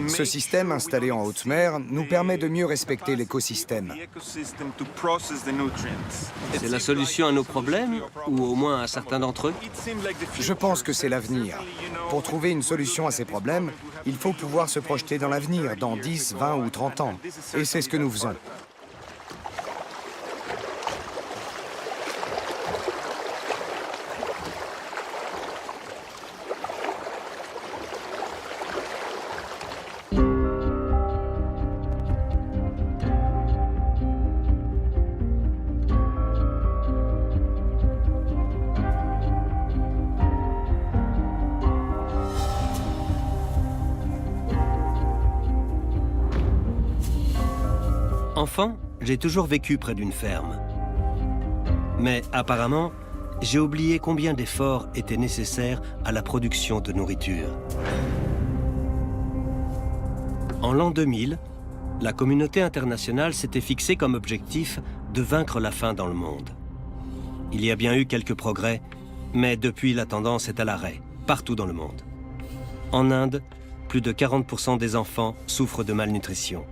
Speaker 8: Ce système installé en haute mer nous permet de mieux respecter l'écosystème.
Speaker 1: C'est la solution à nos problèmes, ou au moins à certains d'entre eux?
Speaker 8: Je pense que c'est l'avenir. Pour trouver une solution à ces problèmes, il faut pouvoir se projeter dans l'avenir, dans 10, 20 ou 30 ans. Et c'est ce que nous faisons.
Speaker 1: Enfant, j'ai toujours vécu près d'une ferme. Mais apparemment, j'ai oublié combien d'efforts étaient nécessaires à la production de nourriture. En l'an 2000, la communauté internationale s'était fixée comme objectif de vaincre la faim dans le monde. Il y a bien eu quelques progrès, mais depuis la tendance est à l'arrêt, partout dans le monde. En Inde, plus de 40% des enfants souffrent de malnutrition.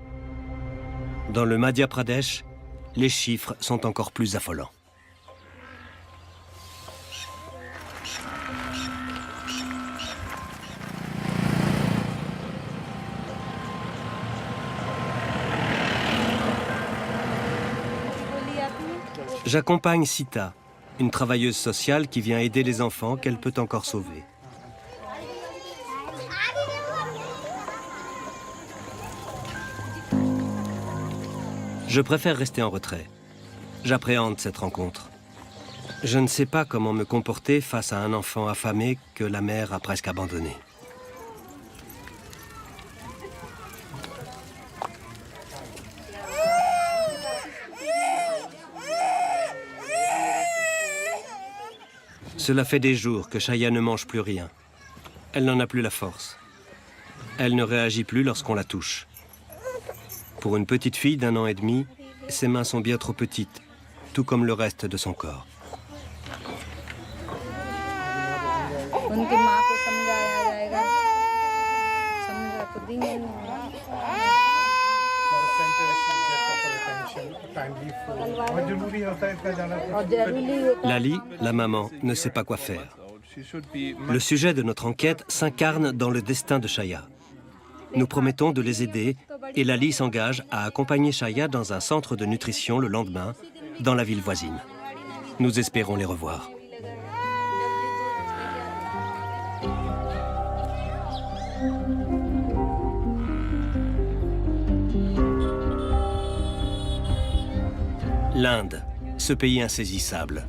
Speaker 1: Dans le Madhya Pradesh, les chiffres sont encore plus affolants. J'accompagne Sita, une travailleuse sociale qui vient aider les enfants qu'elle peut encore sauver. Je préfère rester en retrait. J'appréhende cette rencontre. Je ne sais pas comment me comporter face à un enfant affamé que la mère a presque abandonné. Cela fait des jours que Chaya ne mange plus rien. Elle n'en a plus la force. Elle ne réagit plus lorsqu'on la touche. Pour une petite fille d'1 an et demi, ses mains sont bien trop petites, tout comme le reste de son corps. Lali, la maman, ne sait pas quoi faire. Le sujet de notre enquête s'incarne dans le destin de Shaya. Nous promettons de les aider et Lali s'engage à accompagner Shaya dans un centre de nutrition le lendemain, dans la ville voisine. Nous espérons les revoir. L'Inde, ce pays insaisissable.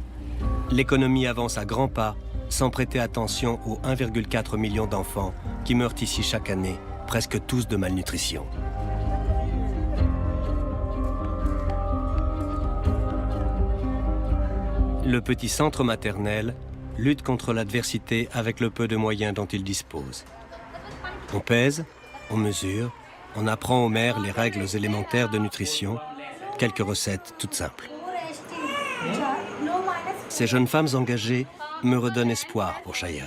Speaker 1: L'économie avance à grands pas, sans prêter attention aux 1,4 million d'enfants qui meurent ici chaque année, presque tous de malnutrition. Le petit centre maternel lutte contre l'adversité avec le peu de moyens dont il dispose. On pèse, on mesure, on apprend aux mères les règles élémentaires de nutrition, quelques recettes toutes simples. Ces jeunes femmes engagées me redonnent espoir pour Shaya.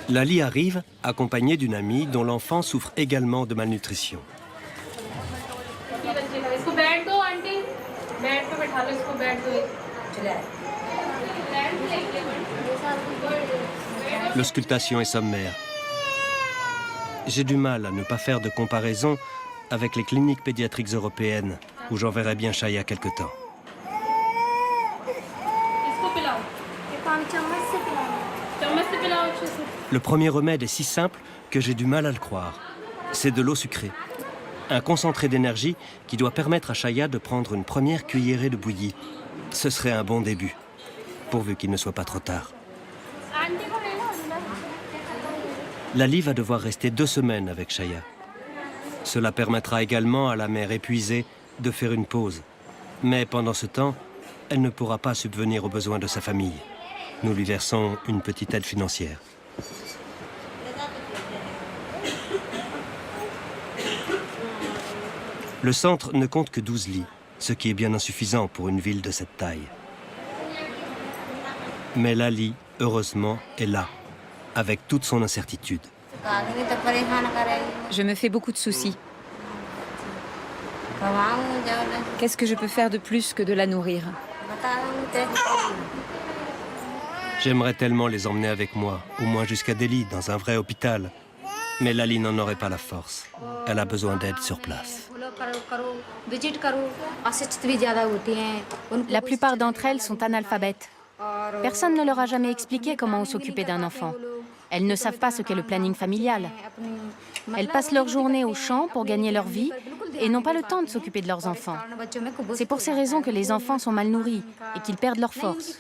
Speaker 1: Lali arrive accompagnée d'une amie dont l'enfant souffre également de malnutrition. L'auscultation est sommaire. J'ai du mal à ne pas faire de comparaison avec les cliniques pédiatriques européennes où j'enverrai bien Shaya quelque temps. Le premier remède est si simple que j'ai du mal à le croire. C'est de l'eau sucrée. Un concentré d'énergie qui doit permettre à Shaya de prendre une première cuillerée de bouillie. Ce serait un bon début, pourvu qu'il ne soit pas trop tard. Lali va devoir rester 2 semaines avec Shaya. Cela permettra également à la mère épuisée de faire une pause. Mais pendant ce temps, elle ne pourra pas subvenir aux besoins de sa famille. Nous lui versons une petite aide financière. Le centre ne compte que 12 lits, ce qui est bien insuffisant pour une ville de cette taille. Mais Lali, heureusement, est là, avec toute son incertitude.
Speaker 7: Je me fais beaucoup de soucis. Qu'est-ce que je peux faire de plus que de la nourrir?
Speaker 1: J'aimerais tellement les emmener avec moi, au moins jusqu'à Delhi, dans un vrai hôpital. Mais Lali n'en aurait pas la force. Elle a besoin d'aide sur place.
Speaker 6: La plupart d'entre elles sont analphabètes. Personne ne leur a jamais expliqué comment s'occuper d'un enfant. Elles ne savent pas ce qu'est le planning familial. Elles passent leur journée au champ pour gagner leur vie et n'ont pas le temps de s'occuper de leurs enfants. C'est pour ces raisons que les enfants sont mal nourris et qu'ils perdent leur force.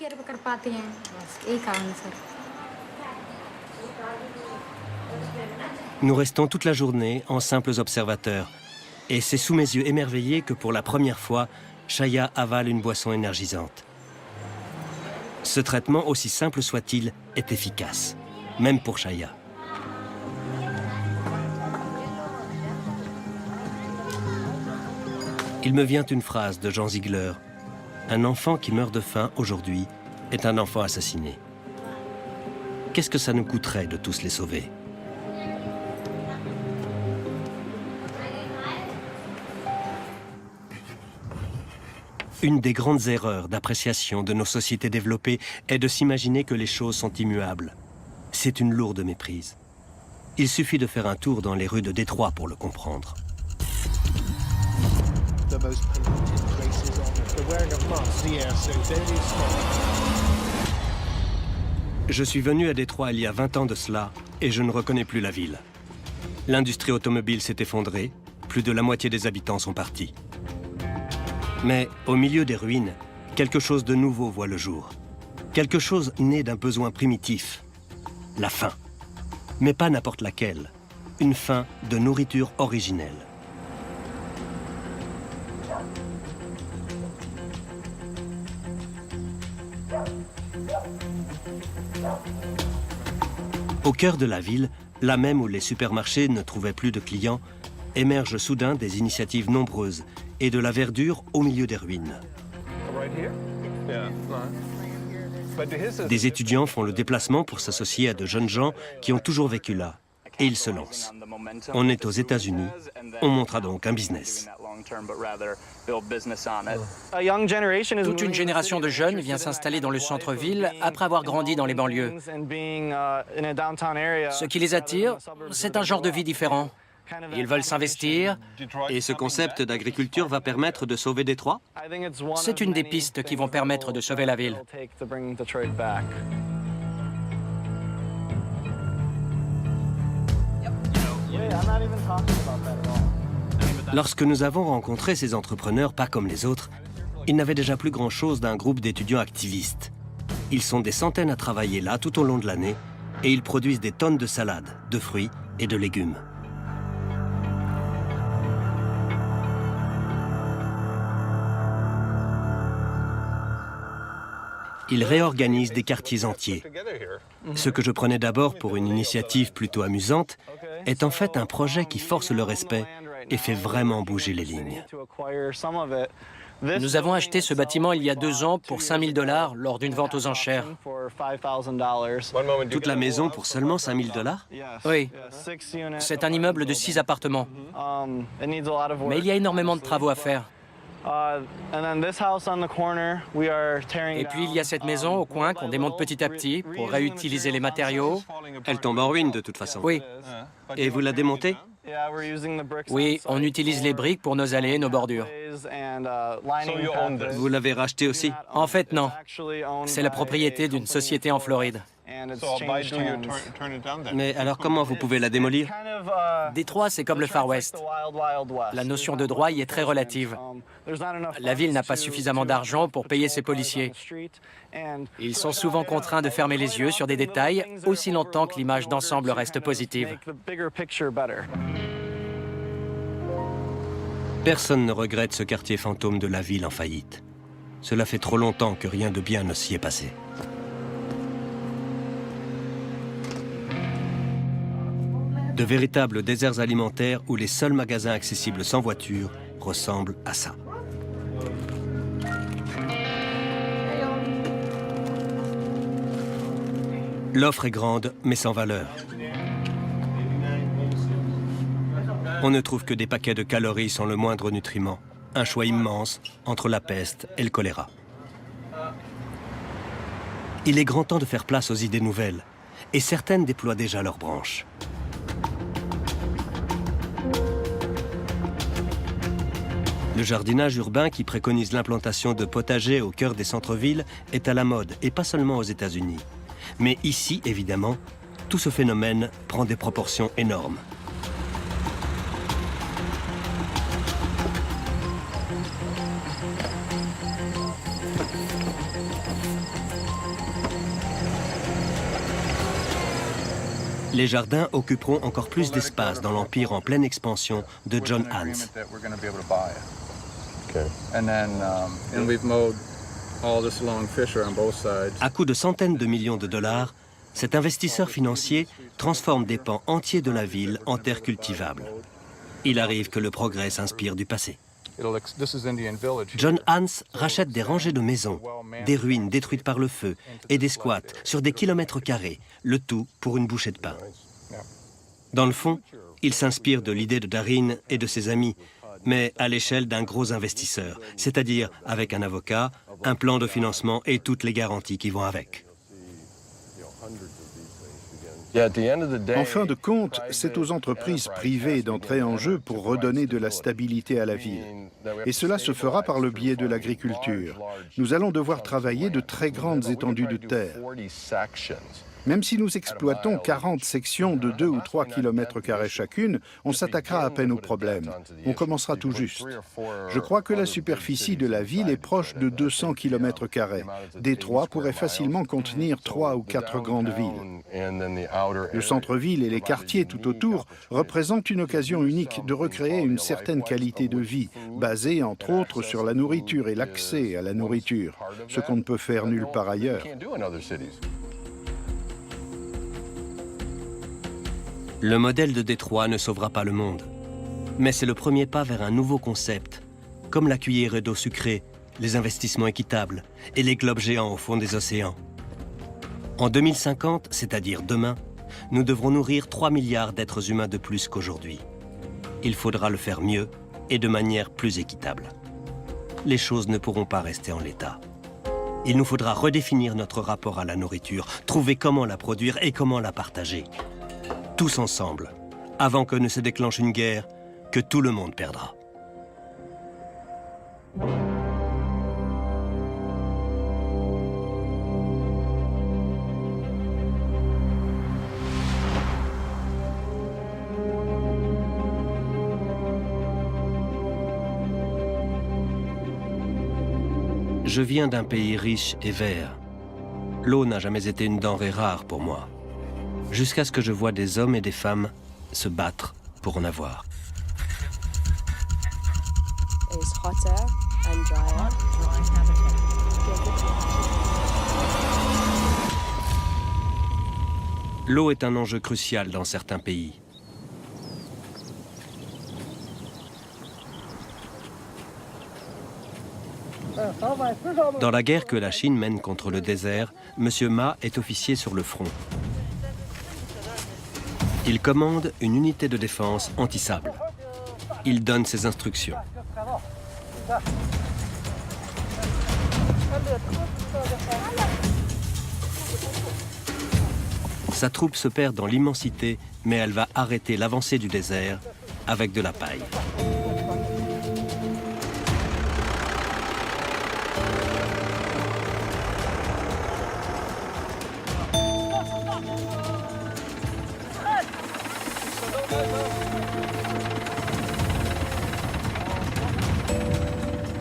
Speaker 1: Nous restons toute la journée en simples observateurs. Et c'est sous mes yeux émerveillés que pour la première fois, Shaya avale une boisson énergisante. Ce traitement, aussi simple soit-il, est efficace, même pour Shaya. Il me vient une phrase de Jean Ziegler. Un enfant qui meurt de faim aujourd'hui est un enfant assassiné. Qu'est-ce que ça nous coûterait de tous les sauver ? Une des grandes erreurs d'appréciation de nos sociétés développées est de s'imaginer que les choses sont immuables. C'est une lourde méprise. Il suffit de faire un tour dans les rues de Détroit pour le comprendre. Je suis venu à Détroit il y a 20 ans de cela et je ne reconnais plus la ville. L'industrie automobile s'est effondrée, plus de la moitié des habitants sont partis. Mais au milieu des ruines, quelque chose de nouveau voit le jour. Quelque chose né d'un besoin primitif, la faim. Mais pas n'importe laquelle, une faim de nourriture originelle. Au cœur de la ville, là même où les supermarchés ne trouvaient plus de clients, émergent soudain des initiatives nombreuses et de la verdure au milieu des ruines. Des étudiants font le déplacement pour s'associer à de jeunes gens qui ont toujours vécu là. Et ils se lancent. On est aux États-Unis, on montera donc un business.
Speaker 5: Toute une génération de jeunes vient s'installer dans le centre-ville après avoir grandi dans les banlieues. Ce qui les attire, c'est un genre de vie différent. Ils veulent s'investir.
Speaker 1: Et ce concept d'agriculture va permettre de sauver Détroit?
Speaker 5: C'est une des pistes qui vont permettre de sauver la ville.
Speaker 1: Lorsque nous avons rencontré ces entrepreneurs pas comme les autres, ils n'avaient déjà plus grand-chose d'un groupe d'étudiants activistes. Ils sont des centaines à travailler là tout au long de l'année et ils produisent des tonnes de salades, de fruits et de légumes. Ils réorganisent des quartiers entiers. Ce que je prenais d'abord pour une initiative plutôt amusante est en fait un projet qui force le respect et fait vraiment bouger les lignes.
Speaker 5: Nous avons acheté ce bâtiment il y a 2 ans pour $5 000 lors d'une vente aux enchères.
Speaker 1: Toute la maison pour seulement $5 000?
Speaker 5: Oui. C'est un immeuble de 6 appartements. Mais il y a énormément de travaux à faire. Et puis il y a cette maison au coin qu'on démonte petit à petit pour réutiliser les matériaux.
Speaker 1: Elle tombe en ruine de toute façon.
Speaker 5: Oui.
Speaker 1: Et vous la démontez?
Speaker 5: Oui, on utilise les briques pour nos allées et nos bordures.
Speaker 1: Vous l'avez racheté aussi?
Speaker 5: En fait, non. C'est la propriété d'une société en Floride.
Speaker 1: Mais alors comment vous pouvez la démolir?
Speaker 5: Détroit, c'est comme le Far West. La notion de droit y est très relative. La ville n'a pas suffisamment d'argent pour payer ses policiers. Ils sont souvent contraints de fermer les yeux sur des détails aussi longtemps que l'image d'ensemble reste positive.
Speaker 1: Personne ne regrette ce quartier fantôme de la ville en faillite. Cela fait trop longtemps que rien de bien ne s'y est passé. De véritables déserts alimentaires où les seuls magasins accessibles sans voiture ressemblent à ça. L'offre est grande, mais sans valeur. On ne trouve que des paquets de calories sans le moindre nutriment. Un choix immense entre la peste et le choléra. Il est grand temps de faire place aux idées nouvelles, et certaines déploient déjà leurs branches. Le jardinage urbain qui préconise l'implantation de potagers au cœur des centres-villes est à la mode, et pas seulement aux États-Unis. Mais ici, évidemment, tout ce phénomène prend des proportions énormes. Les jardins occuperont encore plus d'espace dans l'empire en pleine expansion de John Hans. À coût de centaines de millions de dollars, cet investisseur financier transforme des pans entiers de la ville en terres cultivables. Il arrive que le progrès s'inspire du passé. John Hans rachète des rangées de maisons, des ruines détruites par le feu et des squats sur des kilomètres carrés, le tout pour une bouchée de pain. Dans le fond, il s'inspire de l'idée de Darin et de ses amis, mais à l'échelle d'un gros investisseur, c'est-à-dire avec un avocat, un plan de financement et toutes les garanties qui vont avec.
Speaker 2: En fin de compte, c'est aux entreprises privées d'entrer en jeu pour redonner de la stabilité à la ville. Et cela se fera par le biais de l'agriculture. Nous allons devoir travailler de très grandes étendues de terre. Même si nous exploitons 40 sections de 2 ou 3 km² chacune, on s'attaquera à peine au problème. On commencera tout juste. Je crois que la superficie de la ville est proche de 200 km². Détroit pourrait facilement contenir 3 ou 4 grandes villes. Le centre-ville et les quartiers tout autour représentent une occasion unique de recréer une certaine qualité de vie, basée entre autres sur la nourriture et l'accès à la nourriture, ce qu'on ne peut faire nulle part ailleurs.
Speaker 1: Le modèle de Détroit ne sauvera pas le monde. Mais c'est le premier pas vers un nouveau concept, comme la cuillerée d'eau sucrée, les investissements équitables et les globes géants au fond des océans. En 2050, c'est-à-dire demain, nous devrons nourrir 3 milliards d'êtres humains de plus qu'aujourd'hui. Il faudra le faire mieux et de manière plus équitable. Les choses ne pourront pas rester en l'état. Il nous faudra redéfinir notre rapport à la nourriture, trouver comment la produire et comment la partager. Tous ensemble, avant que ne se déclenche une guerre que tout le monde perdra. Je viens d'un pays riche et vert. L'eau n'a jamais été une denrée rare pour moi, jusqu'à ce que je voie des hommes et des femmes se battre pour en avoir. L'eau est un enjeu crucial dans certains pays. Dans la guerre que la Chine mène contre le désert, M. Ma est officier sur le front. Il commande une unité de défense anti-sable. Il donne ses instructions. Sa troupe se perd dans l'immensité, mais elle va arrêter l'avancée du désert avec de la paille.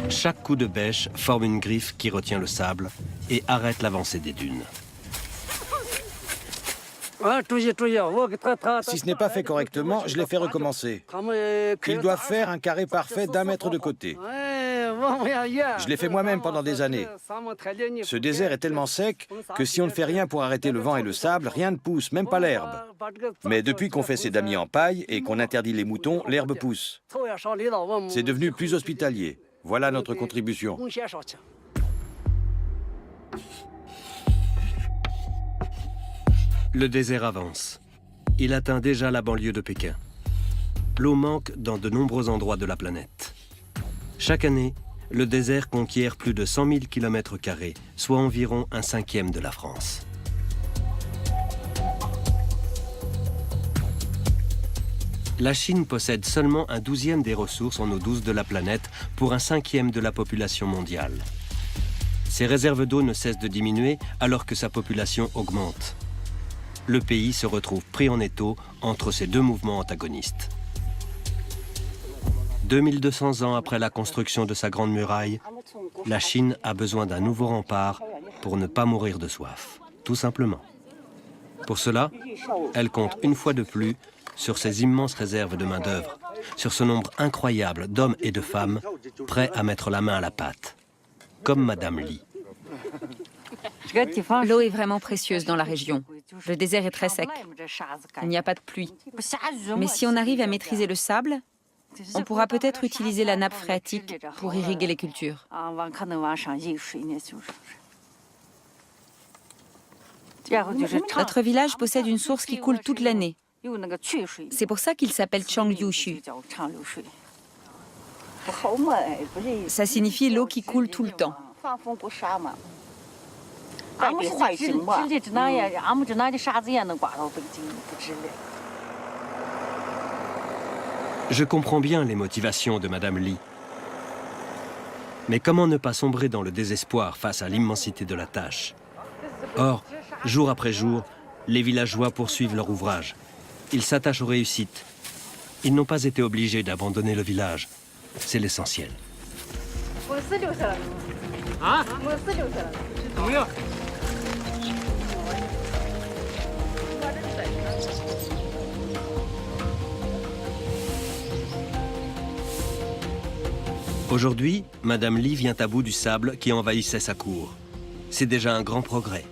Speaker 1: Chaque coup de bêche forme une griffe qui retient le sable et arrête l'avancée des dunes.
Speaker 4: Si ce n'est pas fait correctement, je les fais recommencer. Ils doivent faire un carré parfait d'1 mètre de côté. Je l'ai fait moi-même pendant des années. Ce désert est tellement sec que si on ne fait rien pour arrêter le vent et le sable, rien ne pousse, même pas l'herbe. Mais depuis qu'on fait ces damis en paille et qu'on interdit les moutons, l'herbe pousse. C'est devenu plus hospitalier. Voilà notre contribution.
Speaker 1: Le désert avance. Il atteint déjà la banlieue de Pékin. L'eau manque dans de nombreux endroits de la planète. Chaque année, le désert conquiert plus de 100 000 km², soit environ 1/5 de la France. La Chine possède seulement 1/12 des ressources en eau douce de la planète pour 1/5 de la population mondiale. Ses réserves d'eau ne cessent de diminuer alors que sa population augmente. Le pays se retrouve pris en étau entre ces deux mouvements antagonistes. 2200 ans après la construction de sa grande muraille, la Chine a besoin d'un nouveau rempart pour ne pas mourir de soif, tout simplement. Pour cela, elle compte une fois de plus sur ses immenses réserves de main-d'œuvre, sur ce nombre incroyable d'hommes et de femmes prêts à mettre la main à la pâte, comme Madame Li.
Speaker 7: L'eau est vraiment précieuse dans la région. Le désert est très sec. Il n'y a pas de pluie. Mais si on arrive à maîtriser le sable, on pourra peut-être utiliser la nappe phréatique pour irriguer les cultures. Notre village possède une source qui coule toute l'année. C'est pour ça qu'il s'appelle Changliushu. Ça signifie l'eau qui coule tout le temps.
Speaker 1: Je comprends bien les motivations de Madame Li. Mais comment ne pas sombrer dans le désespoir face à l'immensité de la tâche? Or, jour après jour, les villageois poursuivent leur ouvrage. Ils s'attachent aux réussites. Ils n'ont pas été obligés d'abandonner le village. C'est l'essentiel. Aujourd'hui, Madame Li vient à bout du sable qui envahissait sa cour. C'est déjà un grand progrès.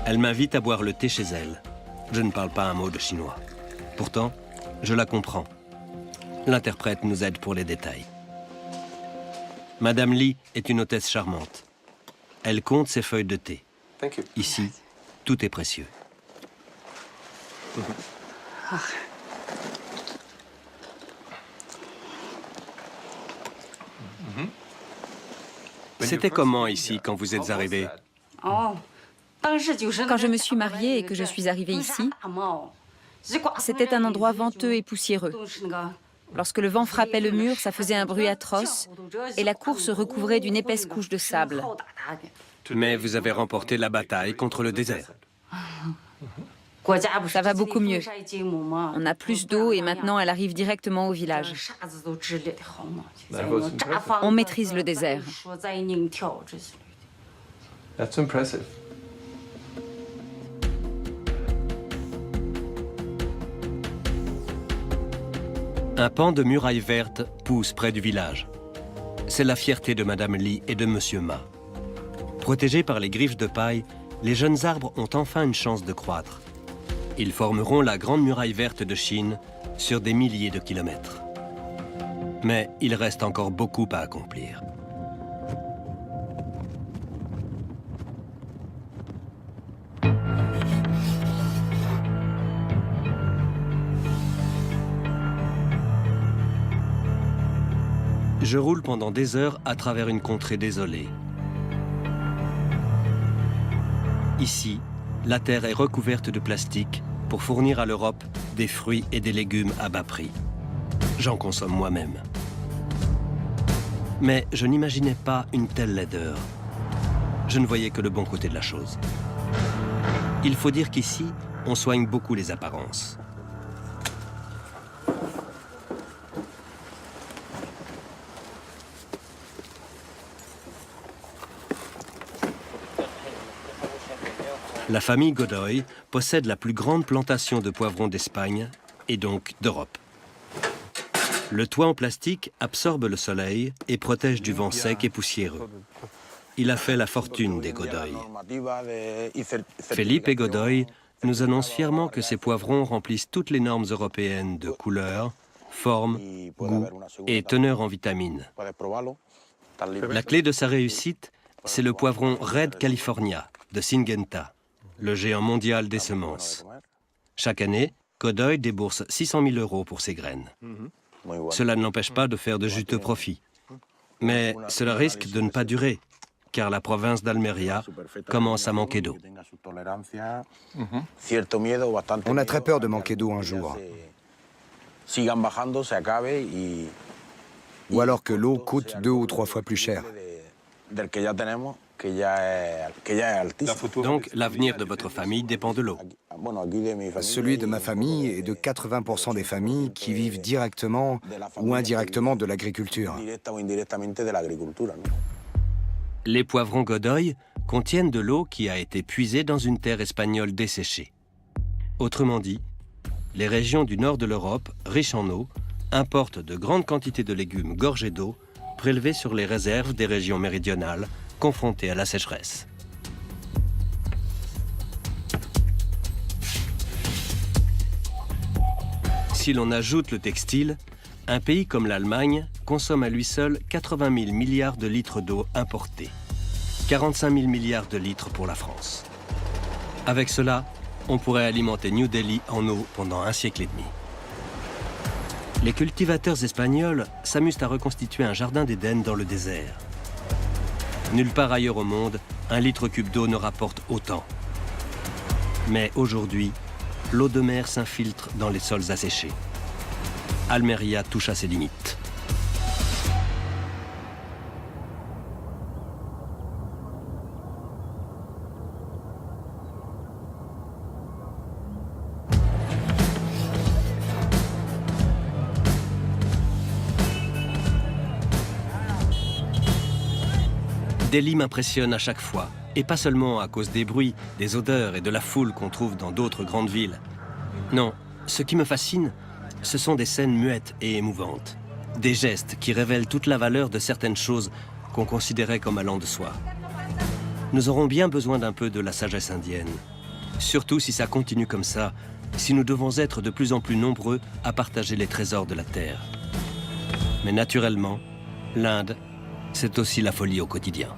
Speaker 1: Elle m'invite à boire le thé chez elle. Je ne parle pas un mot de chinois. Pourtant, je la comprends. L'interprète nous aide pour les détails. Madame Lee est une hôtesse charmante. Elle compte ses feuilles de thé. Ici, tout est précieux. C'était comment ici quand vous êtes arrivé?
Speaker 7: Quand je me suis mariée et que je suis arrivée ici, c'était un endroit venteux et poussiéreux. Lorsque le vent frappait le mur, ça faisait un bruit atroce et la cour se recouvrait d'une épaisse couche de sable.
Speaker 1: Mais vous avez remporté la bataille contre le désert.
Speaker 7: Ça va beaucoup mieux. On a plus d'eau et maintenant elle arrive directement au village. On maîtrise le désert.
Speaker 9: That's impressive.
Speaker 1: Un pan de muraille verte pousse près du village. C'est la fierté de Madame Lee et de Monsieur Ma. Protégés par les griffes de paille, les jeunes arbres ont enfin une chance de croître. Ils formeront la grande muraille verte de Chine sur des milliers de kilomètres. Mais il reste encore beaucoup à accomplir. Je roule pendant des heures à travers une contrée désolée. Ici, la terre est recouverte de plastique pour fournir à l'Europe des fruits et des légumes à bas prix. J'en consomme moi-même. Mais je n'imaginais pas une telle laideur. Je ne voyais que le bon côté de la chose. Il faut dire qu'ici, on soigne beaucoup les apparences. La famille Godoy possède la plus grande plantation de poivrons d'Espagne et donc d'Europe. Le toit en plastique absorbe le soleil et protège du vent sec et poussiéreux. Il a fait la fortune des Godoy. Felipe Godoy nous annonce fièrement que ces poivrons remplissent toutes les normes européennes de couleur, forme, goût et teneur en vitamines. La clé de sa réussite, c'est le poivron Red California de Syngenta, le géant mondial des semences. Chaque année, Godoy débourse 600 000 € pour ses graines. Cela ne l'empêche pas de faire de juteux profits. Mais cela risque de ne pas durer, car la province d'Almeria commence à manquer d'eau.
Speaker 8: On a très peur de manquer d'eau un jour. Ou alors que l'eau coûte 2 ou 3 fois plus cher.
Speaker 1: Donc l'avenir de votre famille dépend de l'eau.
Speaker 8: Celui de ma famille et de 80% des familles qui vivent directement ou indirectement de l'agriculture.
Speaker 1: Les poivrons Godoy contiennent de l'eau qui a été puisée dans une terre espagnole desséchée. Autrement dit, les régions du nord de l'Europe, riches en eau, importent de grandes quantités de légumes gorgés d'eau prélevés sur les réserves des régions méridionales confrontées à la sécheresse. Si l'on ajoute le textile, un pays comme l'Allemagne consomme à lui seul 80 000 milliards de litres d'eau importée. 45 000 milliards de litres pour la France. Avec cela, on pourrait alimenter New Delhi en eau pendant un siècle et demi. Les cultivateurs espagnols s'amusent à reconstituer un jardin d'Éden dans le désert. Nulle part ailleurs au monde, un litre cube d'eau ne rapporte autant. Mais aujourd'hui, l'eau de mer s'infiltre dans les sols asséchés. Almeria touche à ses limites. Delhi m'impressionne à chaque fois, et pas seulement à cause des bruits, des odeurs et de la foule qu'on trouve dans d'autres grandes villes. Non, ce qui me fascine, ce sont des scènes muettes et émouvantes. Des gestes qui révèlent toute la valeur de certaines choses qu'on considérait comme allant de soi. Nous aurons bien besoin d'un peu de la sagesse indienne, Surtout si ça continue comme ça, si nous devons être de plus en plus nombreux à partager les trésors de la Terre. Mais naturellement, l'Inde, c'est aussi la folie au quotidien.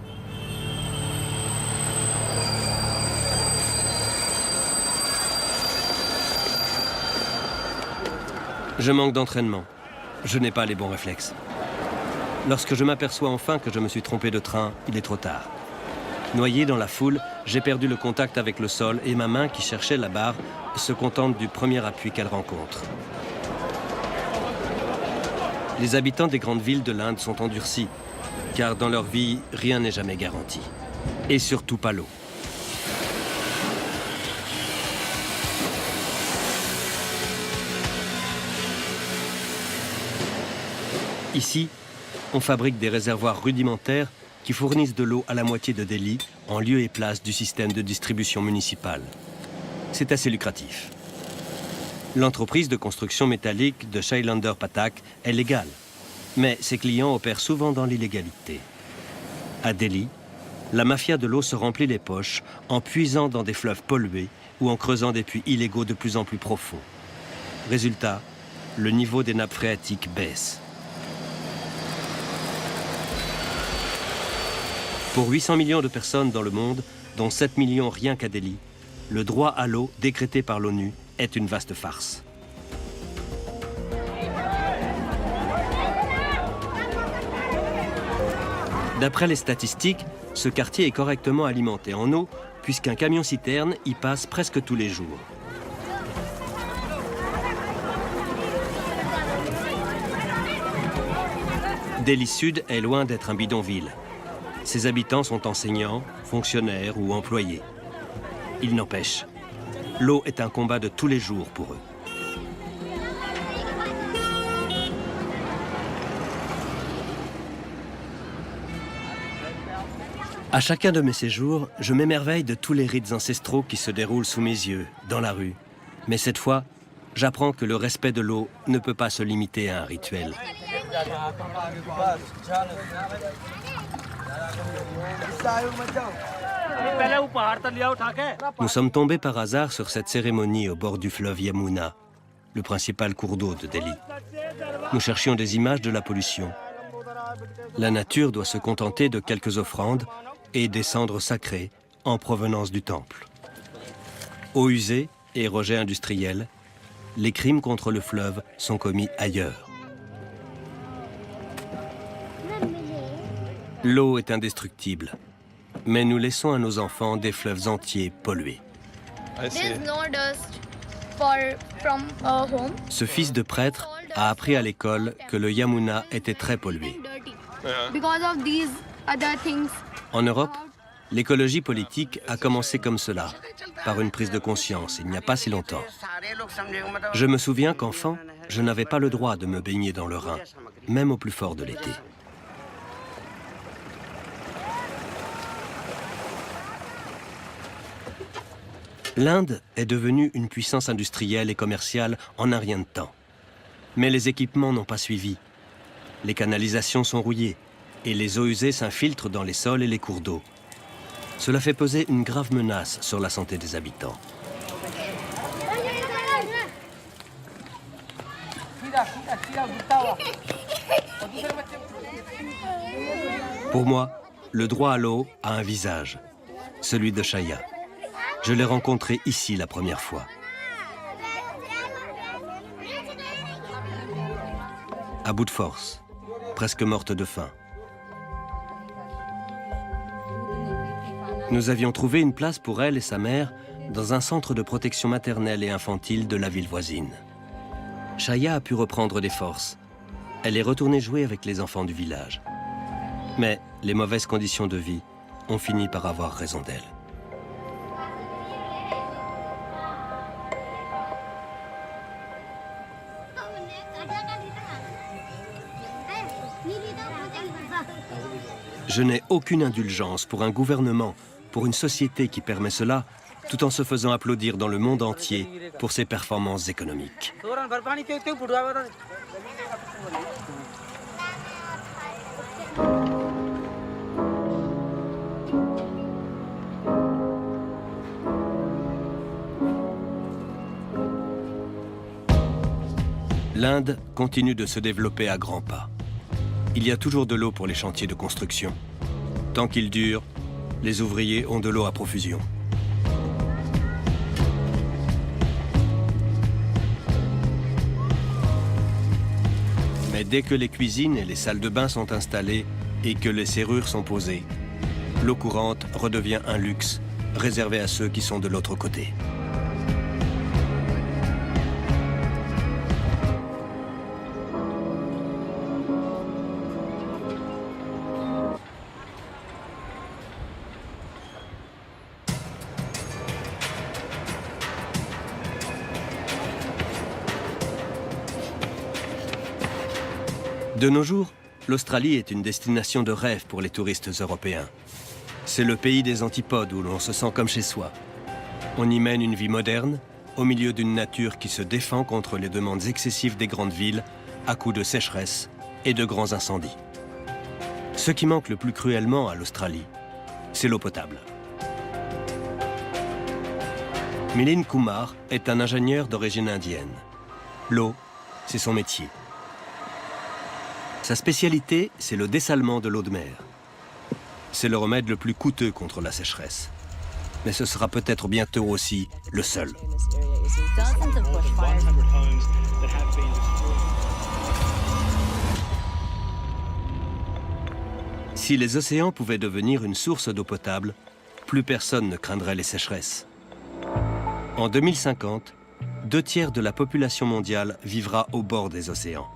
Speaker 1: Je manque d'entraînement. Je n'ai pas les bons réflexes. Lorsque je m'aperçois enfin que je me suis trompé de train, il est trop tard. Noyé dans la foule, j'ai perdu le contact avec le sol et ma main qui cherchait la barre se contente du premier appui qu'elle rencontre. Les habitants des grandes villes de l'Inde sont endurcis, car dans leur vie, rien n'est jamais garanti. Et surtout pas l'eau. Ici, on fabrique des réservoirs rudimentaires qui fournissent de l'eau à la moitié de Delhi en lieu et place du système de distribution municipale. C'est assez lucratif. L'entreprise de construction métallique de Shailander Pathak est légale, mais ses clients opèrent souvent dans l'illégalité. À Delhi, la mafia de l'eau se remplit les poches en puisant dans des fleuves pollués ou en creusant des puits illégaux de plus en plus profonds. Résultat, le niveau des nappes phréatiques baisse. Pour 800 millions de personnes dans le monde, dont 7 millions rien qu'à Delhi, le droit à l'eau décrété par l'ONU est une vaste farce. D'après les statistiques, ce quartier est correctement alimenté en eau puisqu'un camion-citerne y passe presque tous les jours. Delhi Sud est loin d'être un bidonville. Ses habitants sont enseignants, fonctionnaires ou employés. Il n'empêche, l'eau est un combat de tous les jours pour eux. À chacun de mes séjours, je m'émerveille de tous les rites ancestraux qui se déroulent sous mes yeux, dans la rue. Mais cette fois, j'apprends que le respect de l'eau ne peut pas se limiter à un rituel. Nous sommes tombés par hasard sur cette cérémonie au bord du fleuve Yamuna, le principal cours d'eau de Delhi. Nous cherchions des images de la pollution. La nature doit se contenter de quelques offrandes et des cendres sacrées en provenance du temple. Eau usée et rejets industriels, les crimes contre le fleuve sont commis ailleurs. L'eau est indestructible, mais nous laissons à nos enfants des fleuves entiers pollués. Ce fils de prêtre a appris à l'école que le Yamuna était très pollué. En Europe, l'écologie politique a commencé comme cela, par une prise de conscience, il n'y a pas si longtemps. Je me souviens qu'enfant, je n'avais pas le droit de me baigner dans le Rhin, même au plus fort de l'été. L'Inde est devenue une puissance industrielle et commerciale en un rien de temps. Mais les équipements n'ont pas suivi. Les canalisations sont rouillées et les eaux usées s'infiltrent dans les sols et les cours d'eau. Cela fait peser une grave menace sur la santé des habitants. Pour moi, le droit à l'eau a un visage, celui de Shaya. Je l'ai rencontrée ici la première fois. À bout de force, presque morte de faim. Nous avions trouvé une place pour elle et sa mère dans un centre de protection maternelle et infantile de la ville voisine. Shaya a pu reprendre des forces. Elle est retournée jouer avec les enfants du village. Mais les mauvaises conditions de vie ont fini par avoir raison d'elle. Je n'ai aucune indulgence pour un gouvernement, pour une société qui permet cela, tout en se faisant applaudir dans le monde entier pour ses performances économiques. L'Inde continue de se développer à grands pas. Il y a toujours de l'eau pour les chantiers de construction. Tant qu'ils durent, les ouvriers ont de l'eau à profusion. Mais dès que les cuisines et les salles de bain sont installées et que les serrures sont posées, l'eau courante redevient un luxe réservé à ceux qui sont de l'autre côté. De nos jours, l'Australie est une destination de rêve pour les touristes européens. C'est le pays des antipodes où l'on se sent comme chez soi. On y mène une vie moderne, au milieu d'une nature qui se défend contre les demandes excessives des grandes villes, à coups de sécheresse et de grands incendies. Ce qui manque le plus cruellement à l'Australie, c'est l'eau potable. Milind Kumar est un ingénieur d'origine indienne. L'eau, c'est son métier. Sa spécialité, c'est le dessalement de l'eau de mer. C'est le remède le plus coûteux contre la sécheresse. Mais ce sera peut-être bientôt aussi le seul. Si les océans pouvaient devenir une source d'eau potable, plus personne ne craindrait les sécheresses. En 2050, 2/3 de la population mondiale vivra au bord des océans.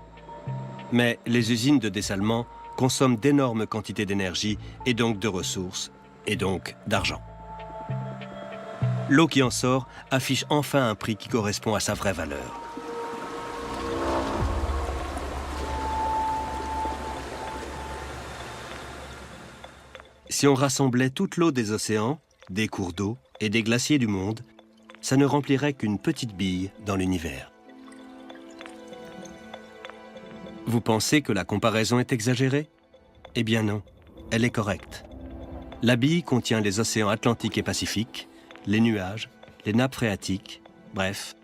Speaker 1: Mais les usines de dessalement consomment d'énormes quantités d'énergie et donc de ressources, et donc d'argent. L'eau qui en sort affiche enfin un prix qui correspond à sa vraie valeur. Si on rassemblait toute l'eau des océans, des cours d'eau et des glaciers du monde, ça ne remplirait qu'une petite bille dans l'univers. Vous pensez que la comparaison est exagérée? Eh bien non, elle est correcte. La bille contient les océans Atlantique et Pacifique, les nuages, les nappes phréatiques, bref,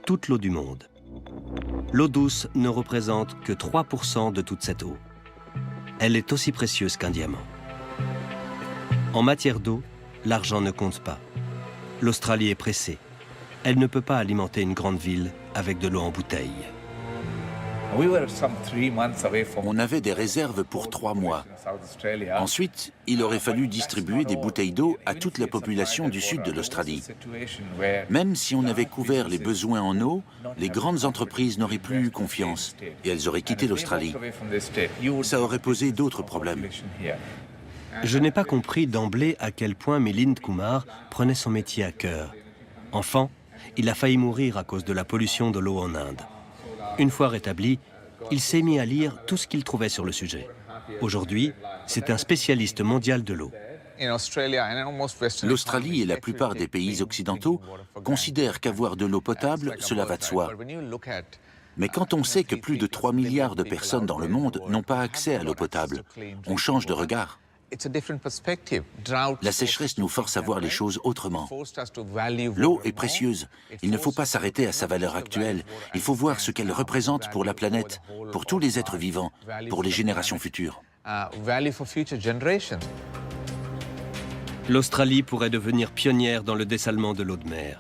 Speaker 1: toute l'eau du monde. L'eau douce ne représente que 3% de toute cette eau. Elle est aussi précieuse qu'un diamant. En matière d'eau, l'argent ne compte pas. L'Australie est pressée. Elle ne peut pas alimenter une grande ville avec de l'eau en bouteille.
Speaker 3: On avait des réserves pour 3 mois. Ensuite, il aurait fallu distribuer des bouteilles d'eau à toute la population du sud de l'Australie. Même si on avait couvert les besoins en eau, les grandes entreprises n'auraient plus eu confiance et elles auraient quitté l'Australie. Ça aurait posé d'autres problèmes.
Speaker 1: Je n'ai pas compris d'emblée à quel point Milind Kumar prenait son métier à cœur. Enfant, il a failli mourir à cause de la pollution de l'eau en Inde. Une fois rétabli, il s'est mis à lire tout ce qu'il trouvait sur le sujet. Aujourd'hui, c'est un spécialiste mondial de l'eau.
Speaker 3: L'Australie et la plupart des pays occidentaux considèrent qu'avoir de l'eau potable, cela va de soi. Mais quand on sait que plus de 3 milliards de personnes dans le monde n'ont pas accès à l'eau potable, on change de regard. La sécheresse nous force à voir les choses autrement. L'eau est précieuse. Il ne faut pas s'arrêter à sa valeur actuelle. Il faut voir ce qu'elle représente pour la planète, pour tous les êtres vivants, pour les générations futures.
Speaker 1: L'Australie pourrait devenir pionnière dans le dessalement de l'eau de mer.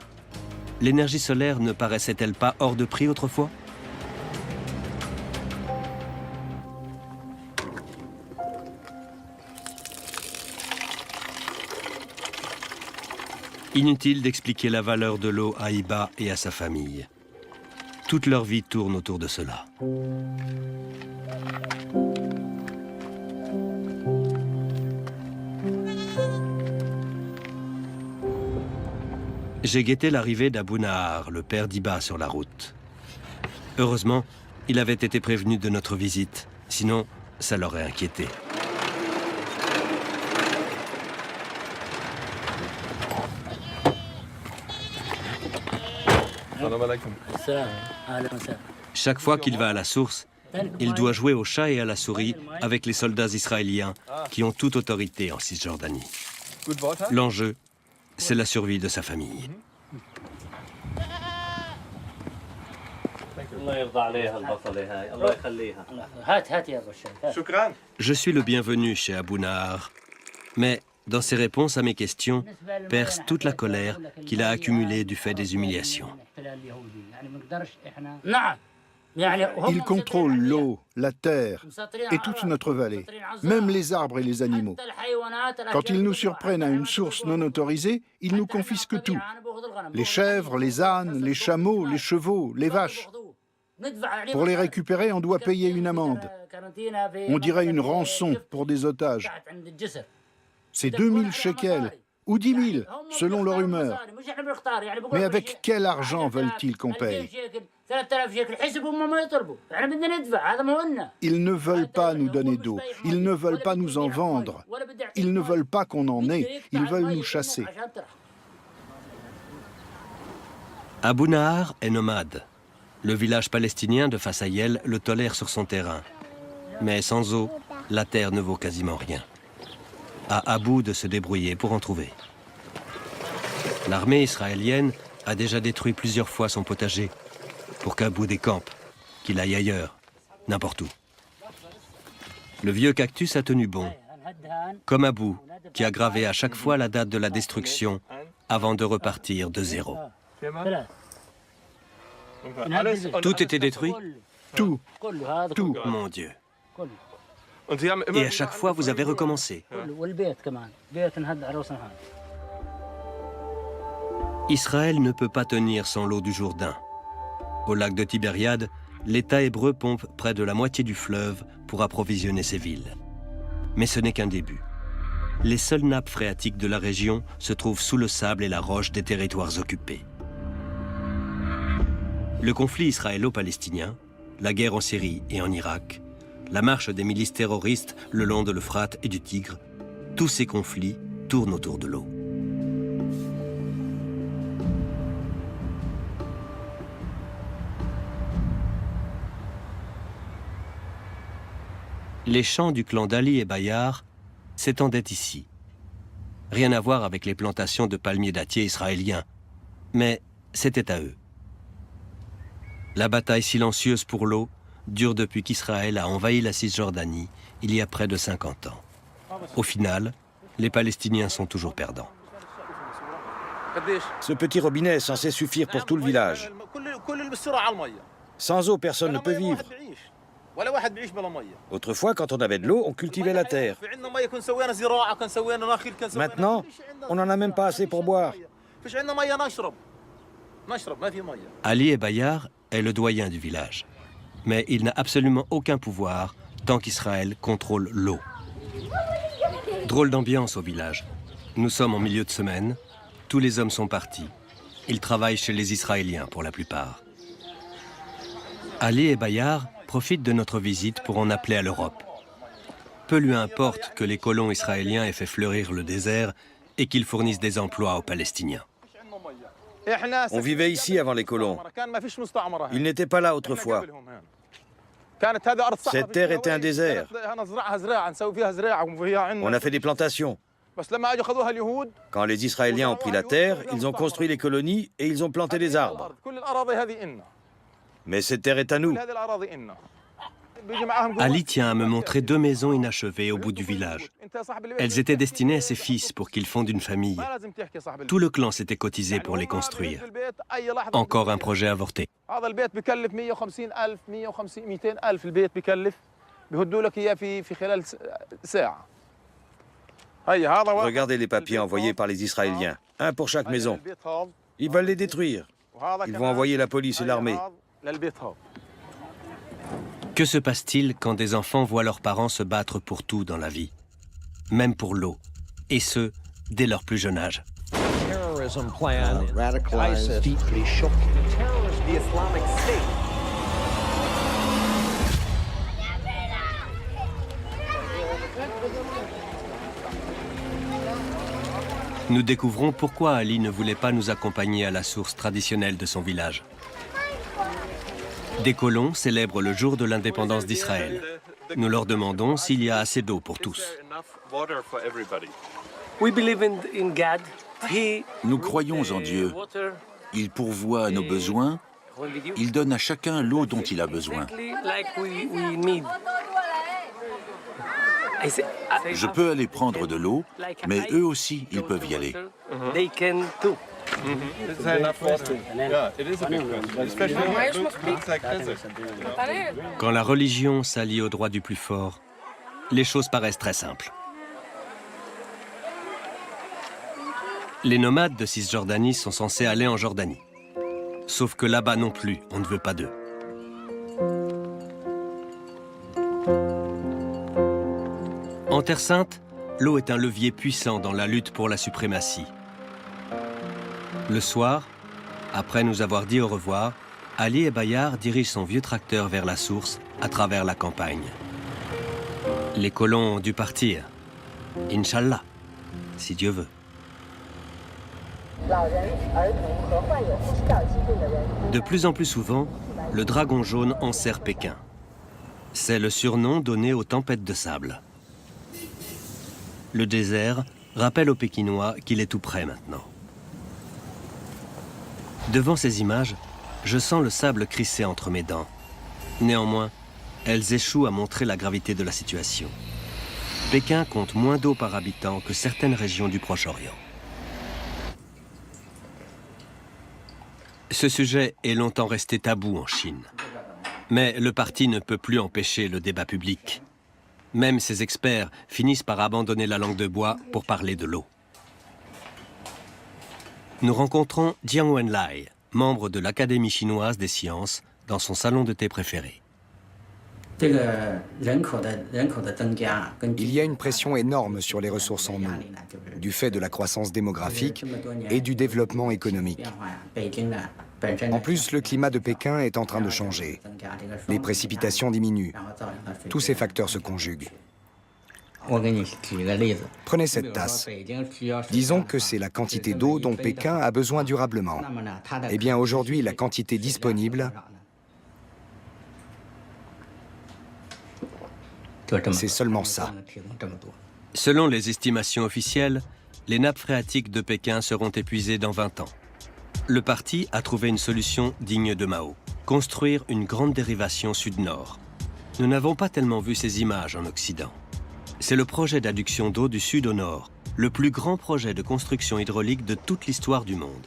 Speaker 1: L'énergie solaire ne paraissait-elle pas hors de prix autrefois? Inutile d'expliquer la valeur de l'eau à Iba et à sa famille. Toute leur vie tourne autour de cela. J'ai guetté l'arrivée d'Abou Nahar, le père d'Iba, sur la route. Heureusement, il avait été prévenu de notre visite, sinon ça l'aurait inquiété. Chaque fois qu'il va à la source, il doit jouer au chat et à la souris avec les soldats israéliens qui ont toute autorité en Cisjordanie. L'enjeu, c'est la survie de sa famille. Je suis le bienvenu chez Abou Nahar, mais dans ses réponses à mes questions, perce toute la colère qu'il a accumulée du fait des humiliations.
Speaker 2: Ils contrôlent l'eau, la terre et toute notre vallée, même les arbres et les animaux. Quand ils nous surprennent à une source non autorisée, ils nous confisquent tout. Les chèvres, les ânes, les chameaux, les chevaux, les vaches. Pour les récupérer, on doit payer une amende. On dirait une rançon pour des otages. C'est 2000 shekels ou 10 000, selon leur humeur. Mais avec quel argent veulent-ils qu'on paye? Ils ne veulent pas nous donner d'eau, ils ne veulent pas nous en vendre, ils ne veulent pas qu'on en ait, ils veulent nous chasser.
Speaker 1: Abou Nahar est nomade. Le village palestinien de Fasayel le tolère sur son terrain. Mais sans eau, la terre ne vaut quasiment rien. À Abou de se débrouiller pour en trouver. L'armée israélienne a déjà détruit plusieurs fois son potager pour qu'Abou décampe, qu'il aille ailleurs, n'importe où. Le vieux cactus a tenu bon, comme Abou, qui a gravé à chaque fois la date de la destruction avant de repartir de zéro.
Speaker 4: Tout était détruit?
Speaker 2: Tout,
Speaker 1: Tout, mon Dieu. Et à chaque fois, vous avez recommencé. Israël ne peut pas tenir sans l'eau du Jourdain. Au lac de Tibériade, l'État hébreu pompe près de la moitié du fleuve pour approvisionner ses villes. Mais ce n'est qu'un début. Les seules nappes phréatiques de la région se trouvent sous le sable et la roche des territoires occupés. Le conflit israélo-palestinien, la guerre en Syrie et en Irak, la marche des milices terroristes le long de l'Euphrate et du Tigre, tous ces conflits tournent autour de l'eau. Les champs du clan d'Ali et Bayar s'étendaient ici. Rien à voir avec les plantations de palmiers dattiers israéliens, mais c'était à eux. La bataille silencieuse pour l'eau dure depuis qu'Israël a envahi la Cisjordanie il y a près de 50 ans. Au final, les Palestiniens sont toujours perdants.
Speaker 4: Ce petit robinet est censé suffire pour tout le village. Sans eau, personne ne peut vivre. Autrefois, quand on avait de l'eau, on cultivait la terre. Maintenant, on n'en a même pas assez pour boire.
Speaker 1: Ali et Bayar est le doyen du village. Mais il n'a absolument aucun pouvoir tant qu'Israël contrôle l'eau. Drôle d'ambiance au village. Nous sommes en milieu de semaine, tous les hommes sont partis. Ils travaillent chez les Israéliens pour la plupart. Ali et Bayar profitent de notre visite pour en appeler à l'Europe. Peu lui importe que les colons israéliens aient fait fleurir le désert et qu'ils fournissent des emplois aux Palestiniens.
Speaker 4: On vivait ici avant les colons. Ils n'étaient pas là autrefois. Cette terre était un désert. On a fait des plantations. Quand les Israéliens ont pris la terre, ils ont construit les colonies et ils ont planté des arbres. Mais cette terre est à nous.
Speaker 1: Ali tient à me montrer 2 maisons inachevées au bout du village. Elles étaient destinées à ses fils pour qu'ils fondent une famille. Tout le clan s'était cotisé pour les construire. Encore un projet avorté.
Speaker 4: Regardez les papiers envoyés par les Israéliens. Un pour chaque maison. Ils veulent les détruire. Ils vont envoyer la police et l'armée.
Speaker 1: Que se passe-t-il quand des enfants voient leurs parents se battre pour tout dans la vie, même pour l'eau, et ce, dès leur plus jeune âge? Nous découvrons pourquoi Ali ne voulait pas nous accompagner à la source traditionnelle de son village. Des colons célèbrent le jour de l'indépendance d'Israël. Nous leur demandons s'il y a assez d'eau pour tous.
Speaker 3: Nous croyons en Dieu. Il pourvoit à nos besoins Il donne à chacun l'eau dont il a besoin. Je peux aller prendre de l'eau, mais eux aussi, ils peuvent y aller.
Speaker 1: Quand la religion s'allie au droit du plus fort, les choses paraissent très simples. Les nomades de Cisjordanie sont censés aller en Jordanie. Sauf que là-bas non plus, on ne veut pas d'eux. En Terre Sainte, l'eau est un levier puissant dans la lutte pour la suprématie. Le soir, après nous avoir dit au revoir, Ali et Bayard dirigent son vieux tracteur vers la source à travers la campagne. Les colons ont dû partir. Inch'Allah, si Dieu veut. De plus en plus souvent, le dragon jaune enserre Pékin. C'est le surnom donné aux tempêtes de sable. Le désert rappelle aux Pékinois qu'il est tout près maintenant. Devant ces images, je sens le sable crisser entre mes dents. Néanmoins, elles échouent à montrer la gravité de la situation. Pékin compte moins d'eau par habitant que certaines régions du Proche-Orient. Ce sujet est longtemps resté tabou en Chine. Mais le parti ne peut plus empêcher le débat public. Même ses experts finissent par abandonner la langue de bois pour parler de l'eau. Nous rencontrons Jiang Wenlai, membre de l'Académie chinoise des sciences, dans son salon de thé préféré.
Speaker 8: Il y a une pression énorme sur les ressources en eau, du fait de la croissance démographique et du développement économique. En plus, le climat de Pékin est en train de changer. Les précipitations diminuent. Tous ces facteurs se conjuguent. Prenez cette tasse. Disons que c'est la quantité d'eau dont Pékin a besoin durablement. Eh bien, aujourd'hui, la quantité disponible, c'est seulement ça.
Speaker 1: Selon les estimations officielles, les nappes phréatiques de Pékin seront épuisées dans 20 ans. Le parti a trouvé une solution digne de Mao, construire une grande dérivation sud-nord. Nous n'avons pas tellement vu ces images en Occident. C'est le projet d'adduction d'eau du sud au nord, le plus grand projet de construction hydraulique de toute l'histoire du monde.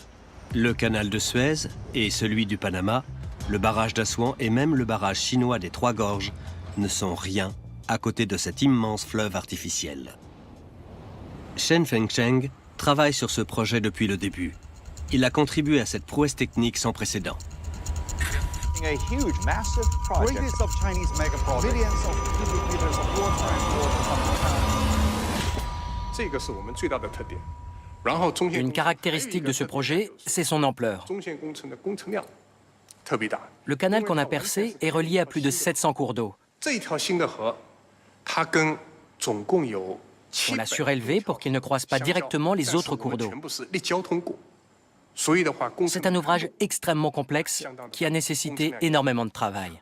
Speaker 1: Le canal de Suez et celui du Panama, le barrage d'Assouan et même le barrage chinois des Trois Gorges ne sont rien à côté de cet immense fleuve artificiel. Shen Fengcheng travaille sur ce projet depuis le début. Il a contribué à cette prouesse technique sans précédent.
Speaker 5: Une caractéristique de ce projet, c'est son ampleur. Le canal qu'on a percé est relié à plus de 700 cours d'eau. On l'a surélevé pour qu'il ne croise pas directement les autres cours d'eau. C'est un ouvrage extrêmement complexe qui a nécessité énormément de travail.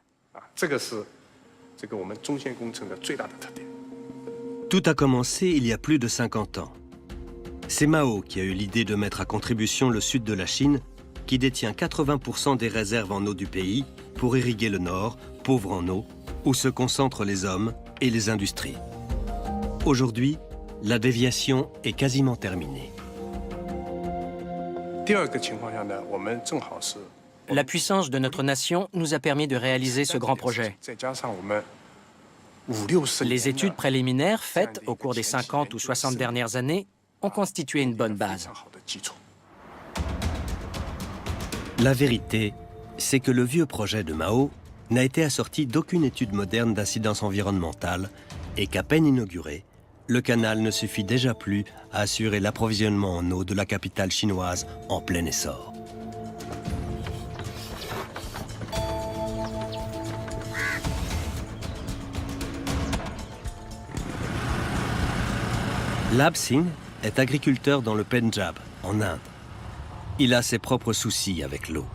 Speaker 1: Tout a commencé il y a plus de 50 ans. C'est Mao qui a eu l'idée de mettre à contribution le sud de la Chine, qui détient 80% des réserves en eau du pays, pour irriguer le nord, pauvre en eau, où se concentrent les hommes et les industries. Aujourd'hui, la déviation est quasiment terminée.
Speaker 5: La puissance de notre nation nous a permis de réaliser ce grand projet. Les études préliminaires faites au cours des 50 ou 60 dernières années ont constitué une bonne base.
Speaker 1: La vérité, c'est que le vieux projet de Mao n'a été assorti d'aucune étude moderne d'incidence environnementale et qu'à peine inauguré, le canal ne suffit déjà plus à assurer l'approvisionnement en eau de la capitale chinoise en plein essor. Lab Singh est agriculteur dans le Pendjab, en Inde. Il a ses propres soucis avec l'eau.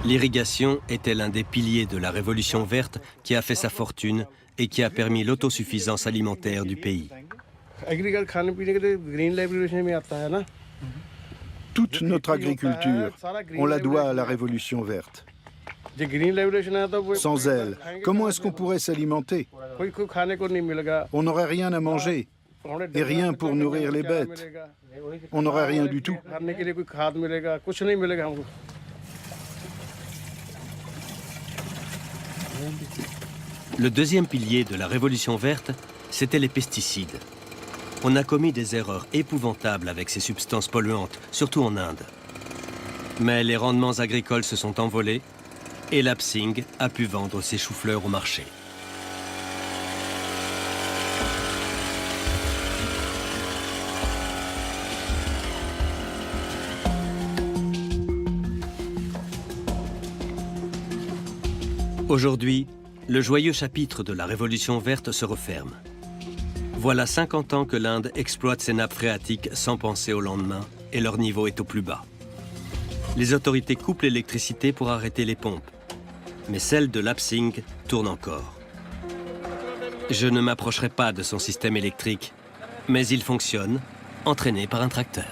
Speaker 1: L'irrigation était l'un des piliers de la révolution verte qui a fait sa fortune et qui a permis l'autosuffisance alimentaire du pays.
Speaker 2: Toute notre agriculture, on la doit à la Révolution verte. Sans elle, comment est-ce qu'on pourrait s'alimenter? On n'aurait rien à manger et rien pour nourrir les bêtes. On n'aurait rien du tout.
Speaker 1: Le deuxième pilier de la Révolution verte, c'était les pesticides. On a commis des erreurs épouvantables avec ces substances polluantes, surtout en Inde. Mais les rendements agricoles se sont envolés et l'Apsing a pu vendre ses choux-fleurs au marché. Aujourd'hui, le joyeux chapitre de la Révolution verte se referme. Voilà 50 ans que l'Inde exploite ses nappes phréatiques sans penser au lendemain et leur niveau est au plus bas. Les autorités coupent l'électricité pour arrêter les pompes, mais celle de l'Apsing tourne encore. Je ne m'approcherai pas de son système électrique, mais il fonctionne, entraîné par un tracteur.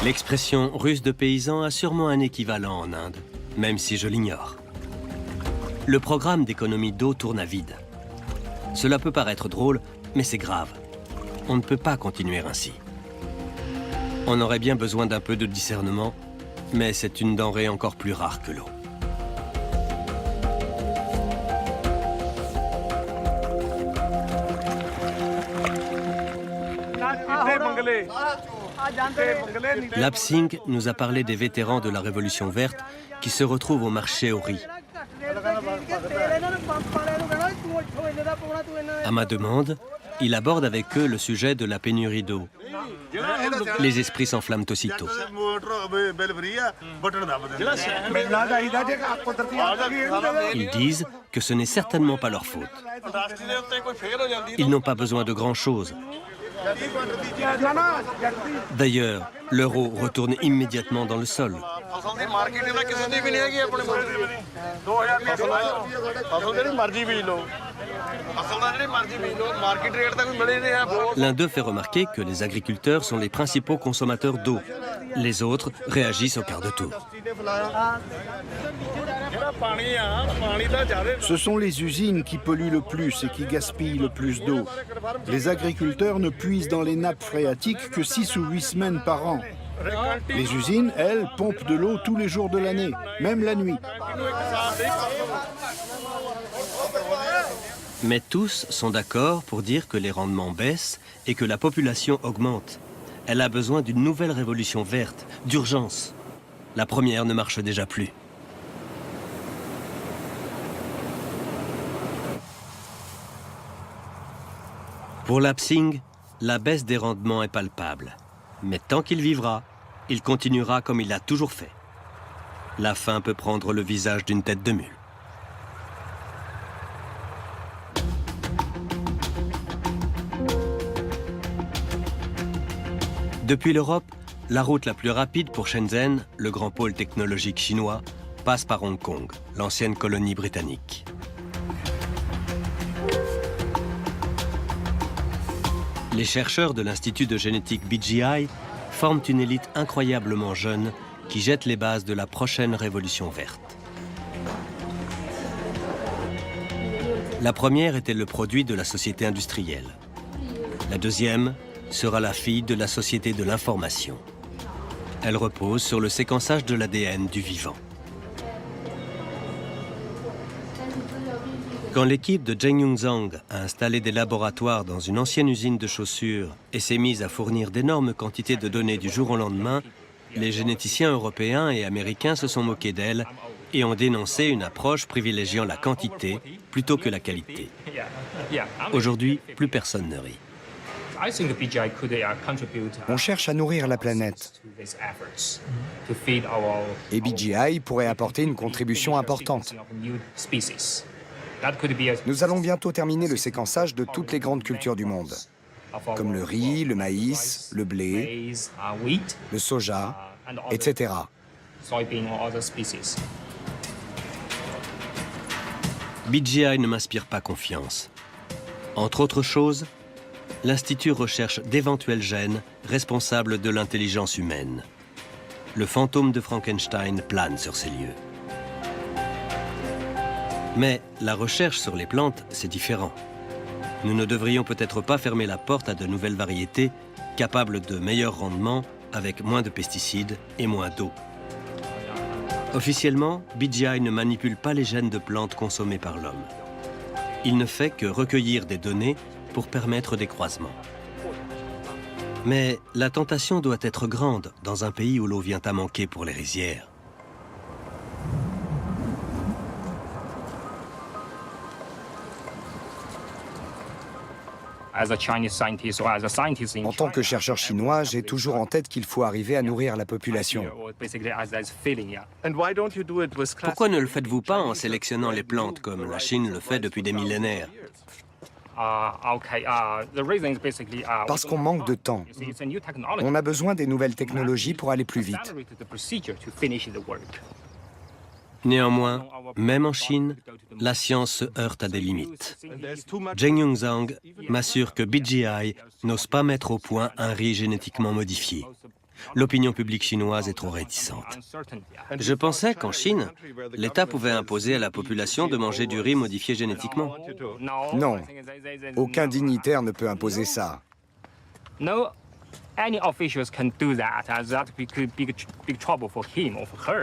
Speaker 1: L'expression russe de paysan a sûrement un équivalent en Inde, même si je l'ignore. Le programme d'économie d'eau tourne à vide. Cela peut paraître drôle, mais c'est grave. On ne peut pas continuer ainsi. On aurait bien besoin d'un peu de discernement, mais c'est une denrée encore plus rare que l'eau. L'Apsing nous a parlé des vétérans de la Révolution verte qui se retrouvent au marché au riz. À ma demande, il aborde avec eux le sujet de la pénurie d'eau. Les esprits s'enflamment aussitôt. Ils disent que ce n'est certainement pas leur faute. Ils n'ont pas besoin de grand-chose. D'ailleurs, l'euro retourne immédiatement dans le sol. L'un d'eux fait remarquer que les agriculteurs sont les principaux consommateurs d'eau. Les autres réagissent au quart de tour.
Speaker 2: Ce sont les usines qui polluent le plus et qui gaspillent le plus d'eau. Les agriculteurs ne puisent dans les nappes phréatiques que 6 ou 8 semaines par an. Les usines, elles, pompent de l'eau tous les jours de l'année, même la nuit.
Speaker 1: Mais tous sont d'accord pour dire que les rendements baissent et que la population augmente. Elle a besoin d'une nouvelle révolution verte, d'urgence. La première ne marche déjà plus. Pour l'Apsing, la baisse des rendements est palpable. Mais tant qu'il vivra, il continuera comme il l'a toujours fait. La faim peut prendre le visage d'une tête de mule. Depuis l'Europe, la route la plus rapide pour Shenzhen, le grand pôle technologique chinois, passe par Hong Kong, l'ancienne colonie britannique. Les chercheurs de l'Institut de génétique BGI forment une élite incroyablement jeune qui jette les bases de la prochaine révolution verte. La première était le produit de la société industrielle. La deuxième sera la fille de la société de l'information. Elle repose sur le séquençage de l'ADN du vivant. Quand l'équipe de Zheng Yongzhang a installé des laboratoires dans une ancienne usine de chaussures et s'est mise à fournir d'énormes quantités de données du jour au lendemain, les généticiens européens et américains se sont moqués d'elle et ont dénoncé une approche privilégiant la quantité plutôt que la qualité. Aujourd'hui, plus personne ne rit.
Speaker 8: On cherche à nourrir la planète. Et BGI pourrait apporter une contribution importante. Nous allons bientôt terminer le séquençage de toutes les grandes cultures du monde, comme le riz, le maïs, le blé, le soja, etc.
Speaker 1: BGI ne m'inspire pas confiance. Entre autres choses, l'Institut recherche d'éventuels gènes responsables de l'intelligence humaine. Le fantôme de Frankenstein plane sur ces lieux. Mais la recherche sur les plantes, c'est différent. Nous ne devrions peut-être pas fermer la porte à de nouvelles variétés capables de meilleurs rendements avec moins de pesticides et moins d'eau. Officiellement, BGI ne manipule pas les gènes de plantes consommées par l'homme. Il ne fait que recueillir des données pour permettre des croisements. Mais la tentation doit être grande dans un pays où l'eau vient à manquer pour les rizières.
Speaker 8: En tant que chercheur chinois, j'ai toujours en tête qu'il faut arriver à nourrir la population.
Speaker 1: Pourquoi ne le faites-vous pas en sélectionnant les plantes comme la Chine le fait depuis des millénaires?
Speaker 8: Parce qu'on manque de temps. On a besoin des nouvelles technologies pour aller plus vite.
Speaker 1: Néanmoins, même en Chine, la science se heurte à des limites. Zheng Zhang m'assure que BGI n'ose pas mettre au point un riz génétiquement modifié. L'opinion publique chinoise est trop réticente. Je pensais qu'en Chine, l'État pouvait imposer à la population de manger du riz modifié génétiquement.
Speaker 8: Non, aucun dignitaire ne peut imposer ça.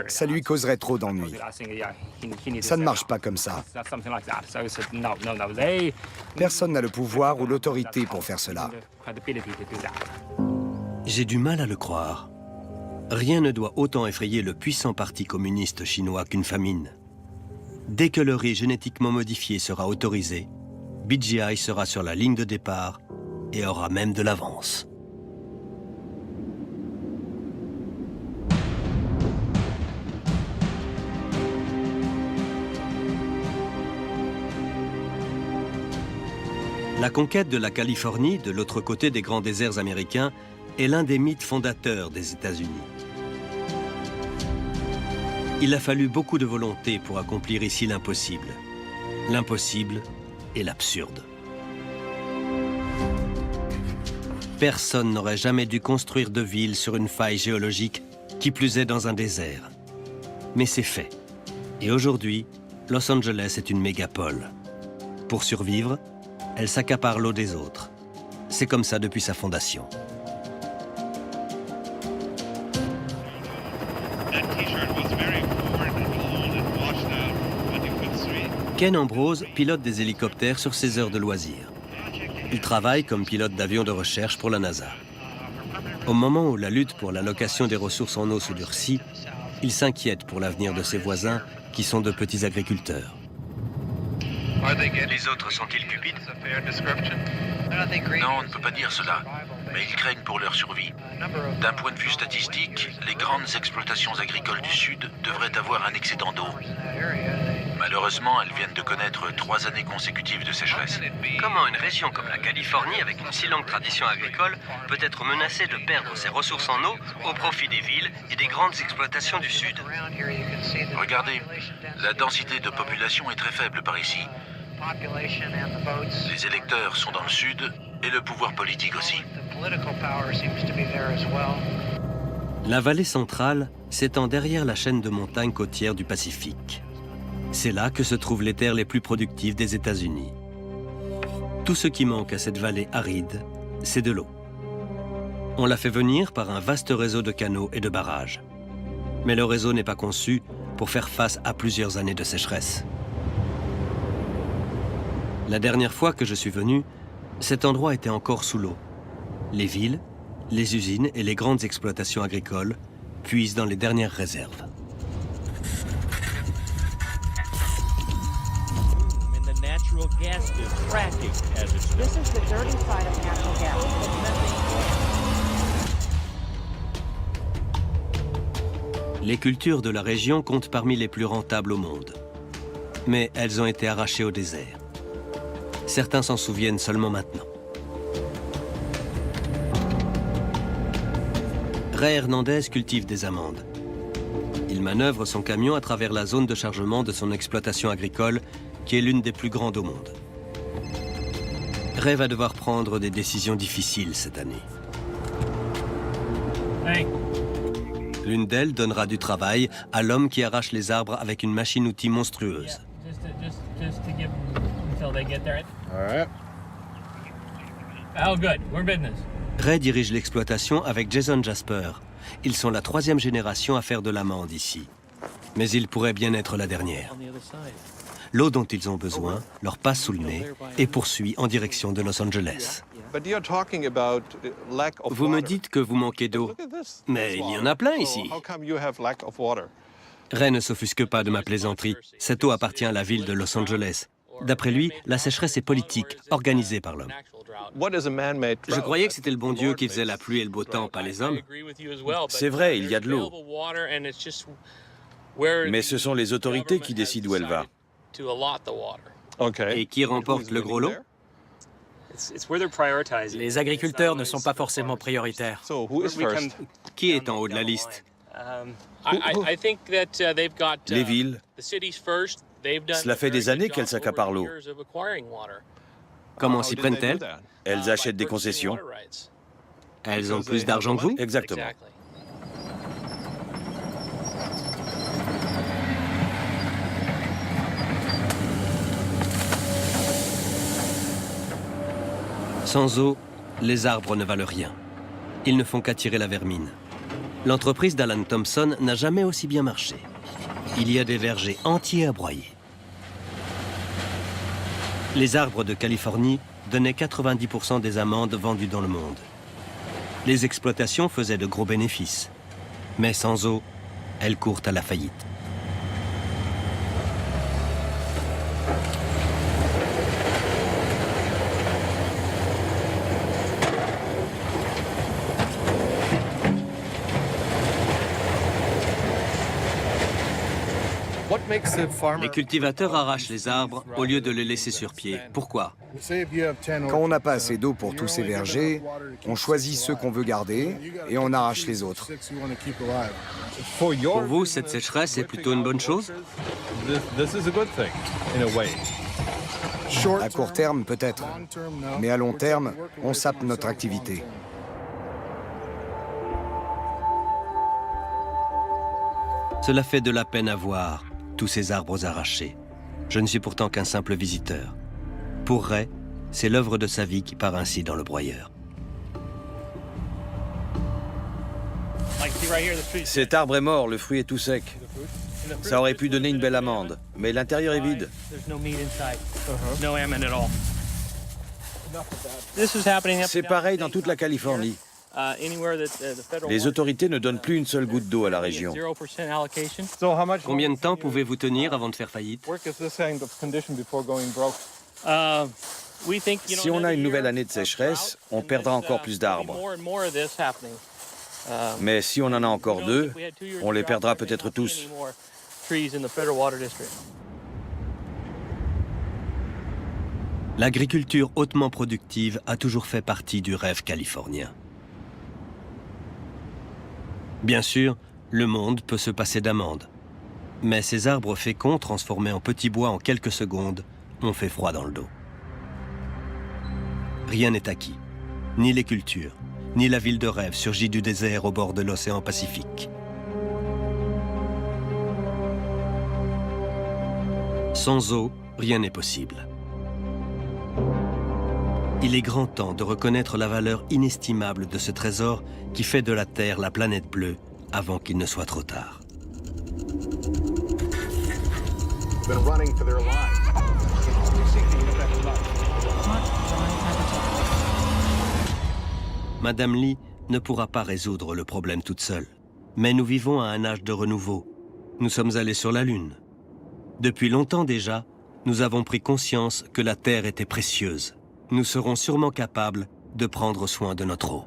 Speaker 8: Ça lui causerait trop d'ennuis. Ça ne marche pas comme ça. Personne n'a le pouvoir ou l'autorité pour faire cela.
Speaker 1: J'ai du mal à le croire. Rien ne doit autant effrayer le puissant parti communiste chinois qu'une famine. Dès que le riz génétiquement modifié sera autorisé, BGI sera sur la ligne de départ et aura même de l'avance. La conquête de la Californie, de l'autre côté des grands déserts américains, est l'un des mythes fondateurs des États-Unis. Il a fallu beaucoup de volonté pour accomplir ici l'impossible. L'impossible et l'absurde. Personne n'aurait jamais dû construire de ville sur une faille géologique, qui plus est dans un désert. Mais c'est fait. Et aujourd'hui, Los Angeles est une mégapole. Pour survivre, elle s'accapare l'eau des autres. C'est comme ça depuis sa fondation. Ken Ambrose pilote des hélicoptères sur ses heures de loisirs. Il travaille comme pilote d'avion de recherche pour la NASA. Au moment où la lutte pour l'allocation des ressources en eau se durcit, il s'inquiète pour l'avenir de ses voisins qui sont de petits agriculteurs.
Speaker 9: Les autres sont-ils cupides?
Speaker 3: Non, on ne peut pas dire cela, mais ils craignent pour leur survie. D'un point de vue statistique, les grandes exploitations agricoles du Sud devraient avoir un excédent d'eau. Malheureusement, elles viennent de connaître 3 années consécutives de sécheresse.
Speaker 1: Comment une région comme la Californie, avec une si longue tradition agricole, peut être menacée de perdre ses ressources en eau au profit des villes et des grandes exploitations du Sud?
Speaker 3: Regardez, la densité de population est très faible par ici. Les électeurs sont dans le Sud et le pouvoir politique aussi.
Speaker 1: La vallée centrale s'étend derrière la chaîne de montagnes côtières du Pacifique. C'est là que se trouvent les terres les plus productives des États-Unis. Tout ce qui manque à cette vallée aride, c'est de l'eau. On l'a fait venir par un vaste réseau de canaux et de barrages. Mais le réseau n'est pas conçu pour faire face à plusieurs années de sécheresse. La dernière fois que je suis venu, cet endroit était encore sous l'eau. Les villes, les usines et les grandes exploitations agricoles puisent dans les dernières réserves. Les cultures de la région comptent parmi les plus rentables au monde. Mais elles ont été arrachées au désert. Certains s'en souviennent seulement maintenant. Ray Hernandez cultive des amandes. Il manœuvre son camion à travers la zone de chargement de son exploitation agricole qui est l'une des plus grandes au monde. Ray va devoir prendre des décisions difficiles cette année. L'une d'elles donnera du travail à l'homme qui arrache les arbres avec une machine-outil monstrueuse. Ray dirige l'exploitation avec Jason Jasper. Ils sont la 3e génération à faire de l'amande ici. Mais ils pourraient bien être la dernière. L'eau dont ils ont besoin leur passe sous le nez et poursuit en direction de Los Angeles. Vous me dites que vous manquez d'eau, mais il y en a plein ici. Ray ne s'offusque pas de ma plaisanterie. Cette eau appartient à la ville de Los Angeles. D'après lui, la sécheresse est politique, organisée par l'homme. Je croyais que c'était le bon Dieu qui faisait la pluie et le beau temps, pas les hommes.
Speaker 4: C'est vrai, il y a de l'eau. Mais ce sont les autorités qui décident où elle va.
Speaker 1: Et qui remporte le gros lot?
Speaker 5: Les agriculteurs ne sont pas forcément prioritaires.
Speaker 1: Qui est en haut de la liste?
Speaker 4: Les villes. Cela fait des années qu'elles s'accaparent l'eau.
Speaker 1: Comment s'y prennent-elles?
Speaker 4: Elles achètent des concessions.
Speaker 1: Elles ont plus d'argent que vous?
Speaker 4: Exactement.
Speaker 1: Sans eau, les arbres ne valent rien. Ils ne font qu'attirer la vermine. L'entreprise d'Alan Thompson n'a jamais aussi bien marché. Il y a des vergers entiers à broyer. Les arbres de Californie donnaient 90% des amandes vendues dans le monde. Les exploitations faisaient de gros bénéfices. Mais sans eau, elles courent à la faillite. Les cultivateurs arrachent les arbres au lieu de les laisser sur pied. Pourquoi?
Speaker 8: Quand on n'a pas assez d'eau pour tous ces vergers, on choisit ceux qu'on veut garder et on arrache les autres.
Speaker 1: Pour vous, cette sécheresse est plutôt une bonne chose?
Speaker 8: À court terme, peut-être. Mais à long terme, on sape notre activité.
Speaker 1: Cela fait de la peine à voir, tous ces arbres arrachés. Je ne suis pourtant qu'un simple visiteur. Pour Ray, c'est l'œuvre de sa vie qui part ainsi dans le broyeur.
Speaker 4: Cet arbre est mort, le fruit est tout sec. Ça aurait pu donner une belle amande, mais l'intérieur est vide. C'est pareil dans toute la Californie. Les autorités ne donnent plus une seule goutte d'eau à la région.
Speaker 1: Combien de temps pouvez-vous tenir avant de faire faillite?
Speaker 4: Si on a une nouvelle année de sécheresse, on perdra encore plus d'arbres. Mais si on en a encore 2, on les perdra peut-être tous.
Speaker 1: L'agriculture hautement productive a toujours fait partie du rêve californien. Bien sûr, le monde peut se passer d'amandes. Mais ces arbres féconds transformés en petits bois en quelques secondes ont fait froid dans le dos. Rien n'est acquis. Ni les cultures, ni la ville de rêve surgit du désert au bord de l'océan Pacifique. Sans eau, rien n'est possible. Il est grand temps de reconnaître la valeur inestimable de ce trésor qui fait de la Terre la planète bleue avant qu'il ne soit trop tard. Madame Lee ne pourra pas résoudre le problème toute seule. Mais nous vivons à un âge de renouveau. Nous sommes allés sur la Lune. Depuis longtemps déjà, nous avons pris conscience que la Terre était précieuse. Nous serons sûrement capables de prendre soin de notre eau.